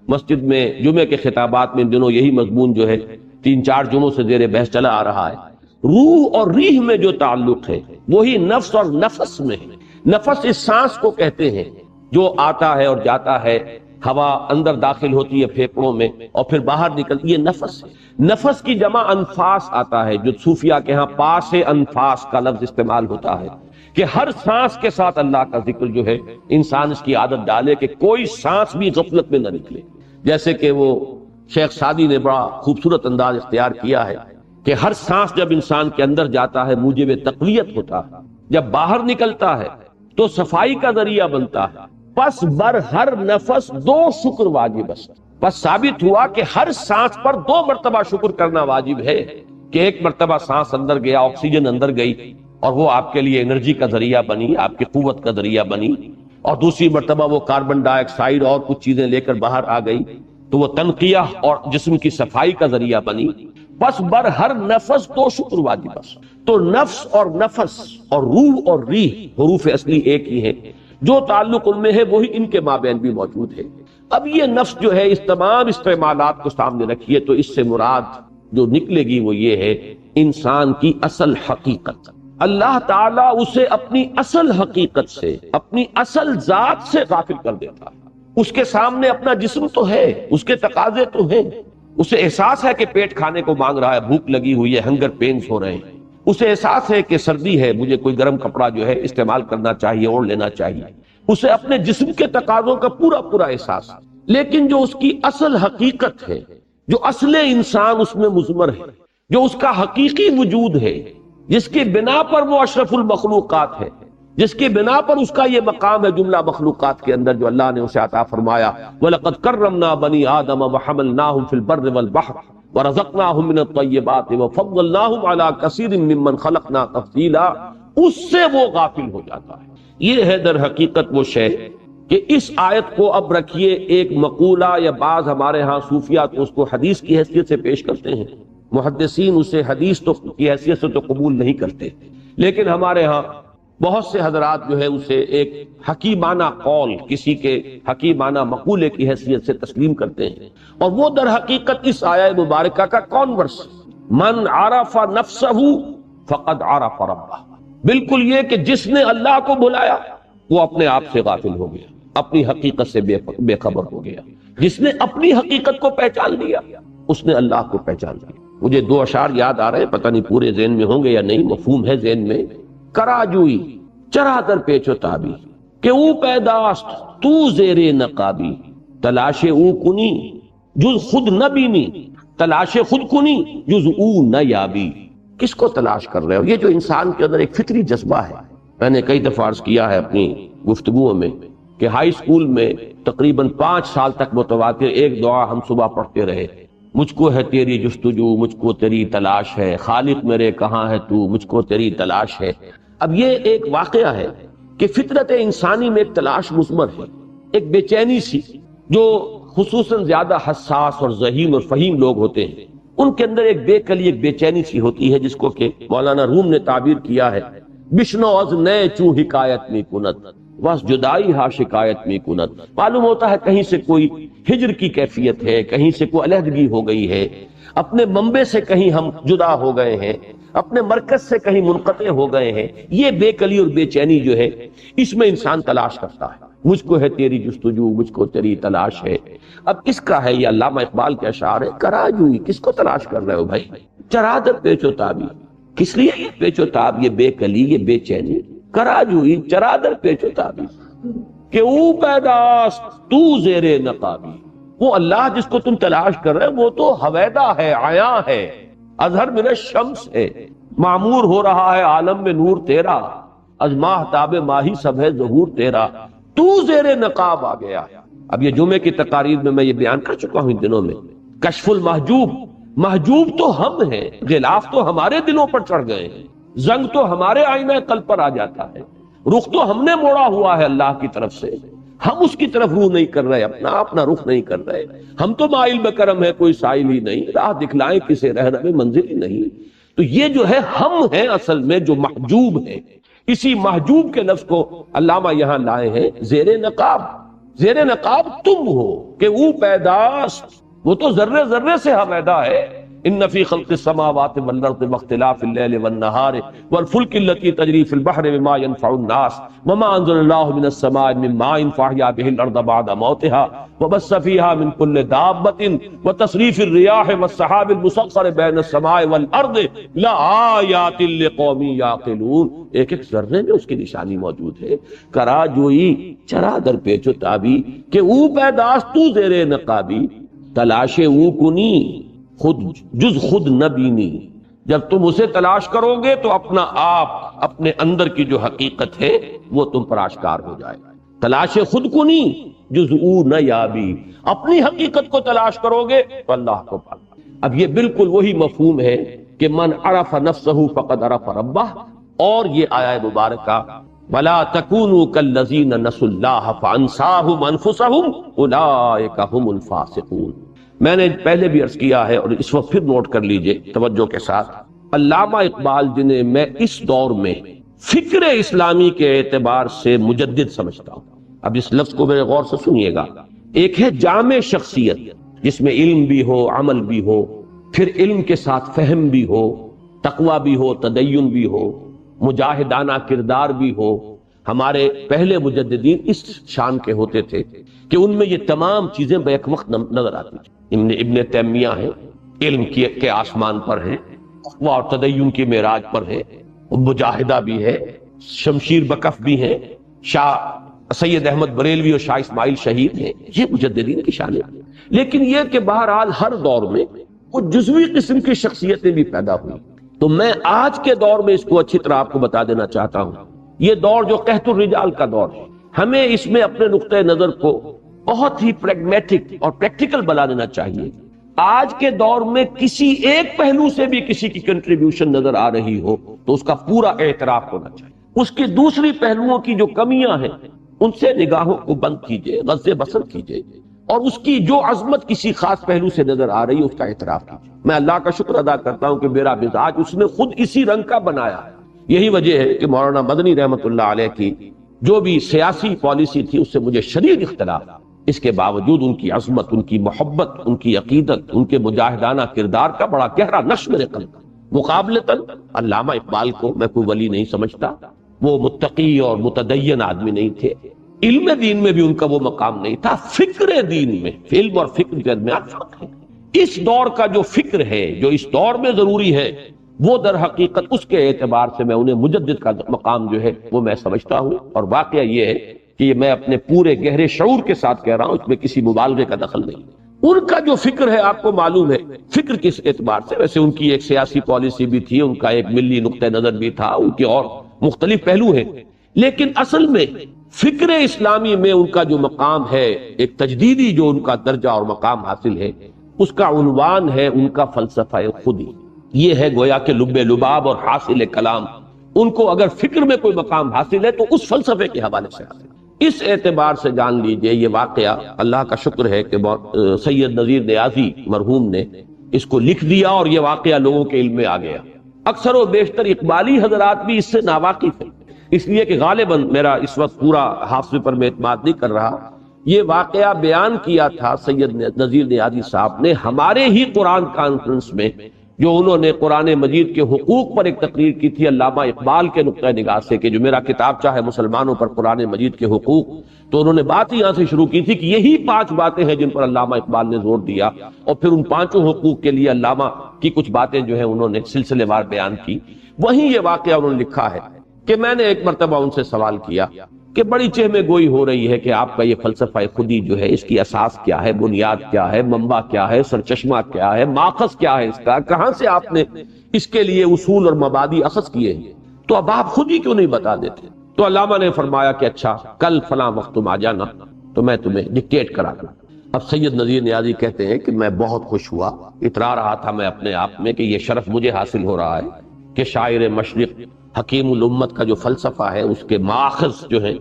مسجد میں جمعے کے خطابات میں ان دنوں یہی مضمون جو ہے 3-4 جمعوں سے زیر بحث چلا آ رہا ہے۔ روح اور ریح میں جو تعلق ہے وہی نفس اور نفس میں ہے۔ نفس اس سانس کو کہتے ہیں جو آتا ہے اور جاتا ہے، ہوا اندر داخل ہوتی ہے پھیپڑوں میں اور پھر باہر نکلتی ہے، نفس ہے۔ نفس کی جمع انفاس آتا ہے، جو صوفیہ کے ہاں پاس انفاس کا لفظ استعمال ہوتا ہے کہ ہر سانس کے ساتھ اللہ کا ذکر جو ہے انسان اس کی عادت ڈالے کہ کوئی سانس بھی غفلت میں نہ نکلے۔ جیسے کہ وہ شیخ سعدی نے بڑا خوبصورت انداز اختیار کیا ہے کہ ہر سانس جب انسان کے اندر جاتا ہے موجب تقویت ہوتا ہے، جب باہر نکلتا ہے تو صفائی کا ذریعہ بنتا ہے، پس بر ہر نفس 2 شکر واجب است۔ پس ثابت ہوا کہ ہر سانس پر 2 مرتبہ شکر کرنا واجب ہے، کہ ایک مرتبہ سانس اندر گیا، آکسیجن اندر گئی اور وہ آپ کے لیے انرجی کا ذریعہ بنی، آپ کی قوت کا ذریعہ بنی، اور دوسری مرتبہ وہ کاربن ڈائی آکسائڈ اور کچھ چیزیں لے کر باہر آ گئی تو وہ تنقیہ اور جسم کی صفائی کا ذریعہ بنی۔ بس بر ہر نفس 2 شکر واجب است۔ تو نفس اور نفس اور روح اور ریح حروف اصلی ایک ہی ہے، جو تعلق ان میں ہے وہی ان کے مابین بھی موجود ہے۔ اب یہ نفس جو ہے اس تمام استعمالات کو سامنے رکھیے تو اس سے مراد جو نکلے گی وہ یہ ہے انسان کی اصل حقیقت۔ اللہ تعالیٰ اسے اپنی اصل حقیقت سے، اپنی اصل ذات سے غافل کر دیتا ہے۔ اس کے سامنے اپنا جسم تو ہے، اس کے تقاضے تو ہیں، اسے احساس ہے کہ پیٹ کھانے کو مانگ رہا ہے، بھوک لگی ہوئی ہے، ہنگر پینز ہو رہے ہیں، اسے احساس ہے کہ سردی ہے، مجھے کوئی گرم کپڑا جو ہے استعمال کرنا چاہیے، اوڑھ لینا چاہیے، اسے اپنے جسم کے تقاضوں کا پورا احساس ہے۔ لیکن جو اس کی اصل حقیقت ہے، جو اصل انسان اس میں مضمر ہے، جو اس کا حقیقی وجود ہے، جس کی بنا پر وہ اشرف المخلوقات ہے، جس کی بنا پر اس کا یہ مقام ہے جملہ مخلوقات کے اندر جو اللہ نے اسے عطا فرمایا، وَلَقَدْ كَرَّمْنَا بَنِي آدَمَ وَحَمَلْنَاهُمْ فِي الْبَرِّ وَالْبَحْرِ وَرَزَقْنَاهُمْ مِنَ الطَّيِّبَاتِ وَفَضَّلْنَاهُمْ عَلَى كَثِيرٍ مِّمَّنْ خَلَقْنَا تَفْضِيلًا، اس سے وہ غافل ہو جاتا ہے۔ یہ ہے در حقیقت وہ شے کہ اس آیت کو اب رکھیے ایک مقولہ، یا بعض ہمارے ہاں صوفیہ تو اس کو حدیث کی حیثیت سے پیش کرتے ہیں، محدثین اسے حدیث تو کی حیثیت سے تو قبول نہیں کرتے، لیکن ہمارے ہاں بہت سے حضرات جو ہے اسے ایک حکیمانہ قول، کسی کے حکیمانہ مقولے کی حیثیت سے تسلیم کرتے ہیں، اور وہ در حقیقت اس آیہ مبارکہ کا کانورس، من عرف نفسہ فقد عرف ربہ، بالکل یہ کہ جس نے اللہ کو بلایا وہ اپنے آپ سے غافل ہو گیا، اپنی حقیقت سے بے خبر ہو گیا۔ جس نے اپنی حقیقت کو پہچان لیا اس نے اللہ کو پہچان لیا۔ مجھے 2 اشعار یاد آ رہے ہیں، پتہ نہیں پورے ذہن میں ہوں گے یا نہیں، مفہوم ہے ذہن میں۔ کراجوئی چرا در پیچ و تابی کہ او پیداست تو زیر نقابی، تلاش او کنی جز خود نہ بینی، تلاش خود کنی جز او نہ یابی۔ کس کو تلاش کر رہے ہو؟ یہ جو انسان کے اندر ایک فطری جذبہ ہے، میں نے کئی دفعہ عرض کیا ہے اپنی گفتگوؤں میں کہ ہائی اسکول میں تقریباً 5 سال تک متواتر ایک دعا ہم صبح پڑھتے رہے، مجھ کو ہے تیری جستجو، مجھ کو تیری تلاش ہے، خالق میرے کہاں ہے تو، مجھ کو تیری تلاش ہے۔ اب یہ ایک واقعہ ہے کہ فطرت انسانی میں ایک تلاش مضمر ہے، ایک بے چینی سی، جو خصوصاً زیادہ حساس اور ذہین اور فہیم لوگ ہوتے ہیں ان کے اندر ایک بے کلی، ایک بے چینی سی ہوتی ہے، جس کو کہ مولانا روم نے تعبیر کیا ہے بشنو از نئے چوں حکایت میں کنت بس جدائی ہا شکایت میں کنت۔ معلوم ہوتا ہے کہیں سے کوئی ہجر کی کیفیت ہے، کہیں سے کوئی علیحدگی ہو گئی ہے، اپنے منبع سے کہیں ہم جدا ہو گئے ہیں، اپنے مرکز سے کہیں منقطع ہو گئے ہیں۔ یہ بے کلی اور بے چینی جو ہے اس میں انسان تلاش کرتا ہے، مجھ کو ہے تیری جستجو، مجھ کو تیری تلاش ہے۔ اب اس کا ہے یہ علامہ اقبال کے اشعار ہے، کراجوئی کس کو تلاش کر رہے ہو بھائی؟ چرا در پیچ و تابی، کس لیے یہ پیچ و تاب، یہ بے کلی، یہ بے چینی؟ کراجوئی چرا در پیچ و تابی کہ او پیداست تو زیر نقابی، وہ اللہ جس کو تم تلاش کر رہے وہ تو حویدہ ہے، عیاں ہے، اظہر من الشمس ہے، معمور ہو رہا ہے عالم میں نور تیرا، از ماہتاب ماہی سب ہے ظہور تیرا، تو زیر نقاب آ گیا۔ اب یہ جمعے کی تقاریر میں یہ بیان کر چکا ہوں ان دنوں میں، کشف المحجوب، محجوب تو ہم ہیں، غلاف تو ہمارے دلوں پر چڑھ گئے ہیں، زنگ تو ہمارے آئینہ قلب پر آ جاتا ہے، رخ تو ہم نے موڑا ہوا ہے اللہ کی طرف سے، ہم اس کی طرف روح نہیں کر رہے، اپنا رخ نہیں کر رہے، ہم تو مائل بکرم ہے، کوئی سائل ہی نہیں، راہ دکھلائیں کسے رہنمے منزل ہی نہیں۔ تو یہ جو ہے ہم ہیں اصل میں جو محجوب ہیں، اسی محجوب کے لفظ کو علامہ یہاں لائے ہیں زیر نقاب۔ زیر نقاب تم ہو کہ وہ پیداست، وہ تو ذرے ذرے سے حویدہ ہے۔ ان فی خلق السماوات والارض واختلاف اللیل والنہار والفلک التي تجری فی البحر بما ينفع الناس وما انزل اللہ من السماء من ماء فاحیا به الارض بعد موتها وبث فیہا من کل دابۃ وتصریف الریاح والسحاب المسخر بین السماء والارض لآیات لقوم یعقلون۔ ایک ایک ذرے میں اس کی نشانی موجود ہے۔ کرا جوئی چرا در پیچ و تابی کہ او پیداست تو زیر نقابی، تلاش او کنی خود جز خود نہ بینی، جب تم اسے تلاش کرو گے تو اپنا آپ، اپنے اندر کی جو حقیقت ہے وہ تم پر آشکار ہو جائے گا۔ تلاش خود کو نہیں، جزء نہ یابی، اپنی حقیقت کو تلاش کرو گے تو اللہ کو پاؤ۔ اب یہ بالکل وہی مفہوم ہے کہ من عرف نفسہ فقد عرف ربہ، اور یہ آیہ مبارکہ وَلَا تَكُونُوا كَالَّذِينَ نَسُوا اللَّهَ فَأَنسَاهُمْ أَنفُسَهُمْ أُولَٰئِكَ هُمُ الْفَاسِقُونَ۔ میں نے پہلے بھی عرض کیا ہے اور اس وقت پھر نوٹ کر لیجئے توجہ کے ساتھ، علامہ اقبال جنہیں میں اس دور میں فکر اسلامی کے اعتبار سے مجدد سمجھتا ہوں، اب اس لفظ کو میرے غور سے سنیے گا، ایک ہے جامع شخصیت جس میں علم بھی ہو، عمل بھی ہو، پھر علم کے ساتھ فہم بھی ہو، تقوی بھی ہو، تدین بھی ہو، مجاہدانہ کردار بھی ہو۔ ہمارے پہلے مجددین اس شان کے ہوتے تھے کہ ان میں یہ تمام چیزیں بیک وقت نظر آتی تھیں۔ ابن تیمیہ ہیں، علم کے آسمان پر ہیں، تقوی اور تدین کی معراج پر ہیں، مجاہدہ بھی ہے، شمشیر بکف بھی ہیں، شاہ سید احمد بریلوی اور شاہ اسماعیل شہید ہیں، یہ مجددین کی شان ہے۔ لیکن یہ کہ بہرحال ہر دور میں کچھ جزوی قسم کی شخصیتیں بھی پیدا ہوئی، تو میں آج کے دور میں اس کو اچھی طرح آپ کو بتا دینا چاہتا ہوں۔ یہ دور جو قحط الرجال کا دور ہے، ہمیں اس میں اپنے نقطۂ نظر کو بہت ہی پریگمیٹک اور پریکٹیکل بنا لینا چاہیے۔ آج کے دور میں کسی ایک پہلو سے بھی کسی کی کنٹریبیوشن نظر آ رہی ہو تو اس کا پورا اعتراف ہونا چاہیے، اس کی دوسری پہلوؤں کی جو کمیاں ہیں ان سے نگاہوں کو بند کیجئے، غض بصر کیجئے، اور اس کی جو عظمت کسی خاص پہلو سے نظر آ رہی ہے اس کا اعتراف کیجئے۔ میں اللہ کا شکر ادا کرتا ہوں کہ میرا مزاج اس نے خود اسی رنگ کا بنایا ہے۔ یہی وجہ ہے کہ مولانا مدنی رحمت اللہ علیہ کی جو بھی سیاسی پالیسی تھی اس سے مجھے شدید اختلاف، اس کے باوجود ان کی عظمت، ان کی محبت، ان کی عقیدت، ان کے مجاہدانہ کردار کا بڑا گہرا نقش میرے قلب میں۔ مقابلتاً علامہ اقبال کو میں کوئی ولی نہیں سمجھتا، وہ متقی اور متدین آدمی نہیں تھے، علم دین میں بھی ان کا وہ مقام نہیں تھا، فکر دین میں، علم اور فکر کے درمیان فرق ہے۔ اس دور کا جو فکر ہے، جو اس دور میں ضروری ہے، وہ در حقیقت اس کے اعتبار سے میں انہیں مجدد کا مقام جو ہے وہ میں سمجھتا ہوں، اور واقعہ یہ ہے کہ یہ میں اپنے پورے گہرے شعور کے ساتھ کہہ رہا ہوں، اس میں کسی مبالغے کا دخل نہیں۔ ان کا جو فکر ہے آپ کو معلوم ہے، فکر کس اعتبار سے، ویسے ان کی ایک سیاسی پالیسی بھی تھی، ان کا ایک ملی نقطہ نظر بھی تھا، ان کے اور مختلف پہلو ہیں، لیکن اصل میں فکر اسلامی میں ان کا جو مقام ہے، ایک تجدیدی جو ان کا درجہ اور مقام حاصل ہے، اس کا عنوان ہے ان کا فلسفہ خودی۔ یہ ہے گویا کہ لب لباب اور حاصل کلام، ان کو اگر فکر میں کوئی مقام حاصل ہے تو اس فلسفے کے حوالے سے حاصل ہے۔ اس اعتبار سے جان لیجئے یہ واقعہ، اللہ کا شکر ہے کہ سید نذیر نیازی مرحوم نے اس کو لکھ دیا اور یہ واقعہ لوگوں کے علم میں آ گیا۔ اکثر و بیشتر اقبالی حضرات بھی اس سے ناواقف ہیں، اس لیے کہ غالباً میرا اس وقت پورا حافظے پر میں اعتماد نہیں کر رہا، یہ واقعہ بیان کیا تھا سید نذیر نیازی صاحب نے ہمارے ہی قرآن کانفرنس میں، جو انہوں نے قرآن مجید کے حقوق پر ایک تقریر کی تھی علامہ اقبال کے نقطہ نگاہ سے، کہ جو میرا کتاب چاہے مسلمانوں پر قرآن مجید کے حقوق، تو انہوں نے بات یہاں سے شروع کی تھی کہ یہی 5 باتیں ہیں جن پر علامہ اقبال نے زور دیا، اور پھر ان 5 حقوق کے لیے علامہ کی کچھ باتیں جو ہیں انہوں نے سلسلے وار بیان کی۔ وہیں یہ واقعہ انہوں نے لکھا ہے کہ میں نے ایک مرتبہ ان سے سوال کیا کہ بڑی چہمے گوئی ہو رہی ہے کہ آپ کا یہ فلسفہ خودی جو ہے، اس کی اساس کیا ہے، بنیاد کیا ہے، منبع کیا ہے، سرچشمہ کیا ہے، ماخذ کیا ہے اس کا، کہاں سے آپ نے اس کے لیے اصول اور مبادی اخذ کیے ہیں، تو اب آپ خود ہی کیوں نہیں بتا دیتے؟ تو علامہ نے فرمایا کہ اچھا کل فلاں وقت تم آ جانا تو میں تمہیں ڈکٹیٹ کرا دوں۔ اب سید نذیر نیازی کہتے ہیں کہ میں بہت خوش ہوا، اترا رہا تھا میں اپنے آپ میں کہ یہ شرف مجھے حاصل ہو رہا ہے کہ شاعر مشرق حکیم الامت کا جو فلسفہ ہے، اس کے ماخذ جو ہیں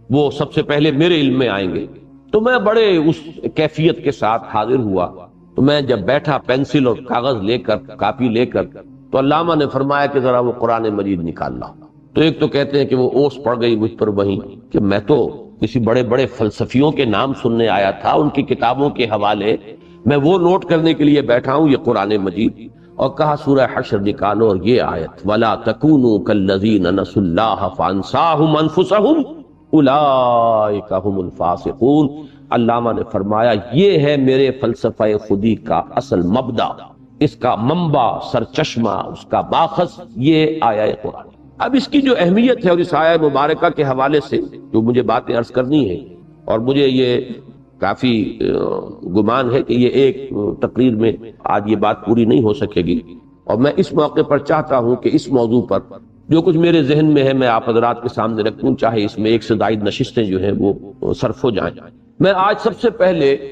وہ سب سے پہلے میرے علم میں آئیں گے۔ تو میں بڑے اس کیفیت کے ساتھ حاضر ہوا، تو میں جب بیٹھا پینسل اور کاغذ لے کر، کاپی لے کر، تو علامہ نے فرمایا کہ ذرا وہ قرآن مجید نکال لا۔ تو ایک تو کہتے ہیں کہ وہ اوس پڑ گئی مجھ پر وہیں کہ میں تو کسی بڑے بڑے فلسفیوں کے نام سننے آیا تھا، ان کی کتابوں کے حوالے میں وہ نوٹ کرنے کے لیے بیٹھا ہوں، یہ قرآن مجید۔ اور کہا سورہ حشر نکالو اور یہ آیت وَلَا تَكُونُوا كَالَّذِينَ نَسُوا اللَّهَ فَأَنسَاهُمْ أَنفُسَهُمْ أُولَٰئِكَ هُمُ الْفَاسِقُونَ۔ علامہ نے فرمایا یہ ہے میرے فلسفہ خودی کا اصل مبدا، اس کا منبع، سرچشمہ، اس کا ماخذ یہ آیہ قرآن۔ اب اس کی جو اہمیت ہے اور اس آیہ مبارکہ کے حوالے سے جو مجھے باتیں عرض کرنی ہے، اور مجھے یہ کافی گمان ہے کہ یہ ایک تقریر میں آج یہ بات پوری نہیں ہو سکے گی، اور میں اس موقع پر چاہتا ہوں کہ اس موضوع پر جو کچھ میرے ذہن میں ہے میں آپ حضرات کے سامنے رکھوں، چاہے اس میں 1 سے زائد نشستیں جو ہیں وہ صرف ہو جائیں۔ میں آج سب سے پہلے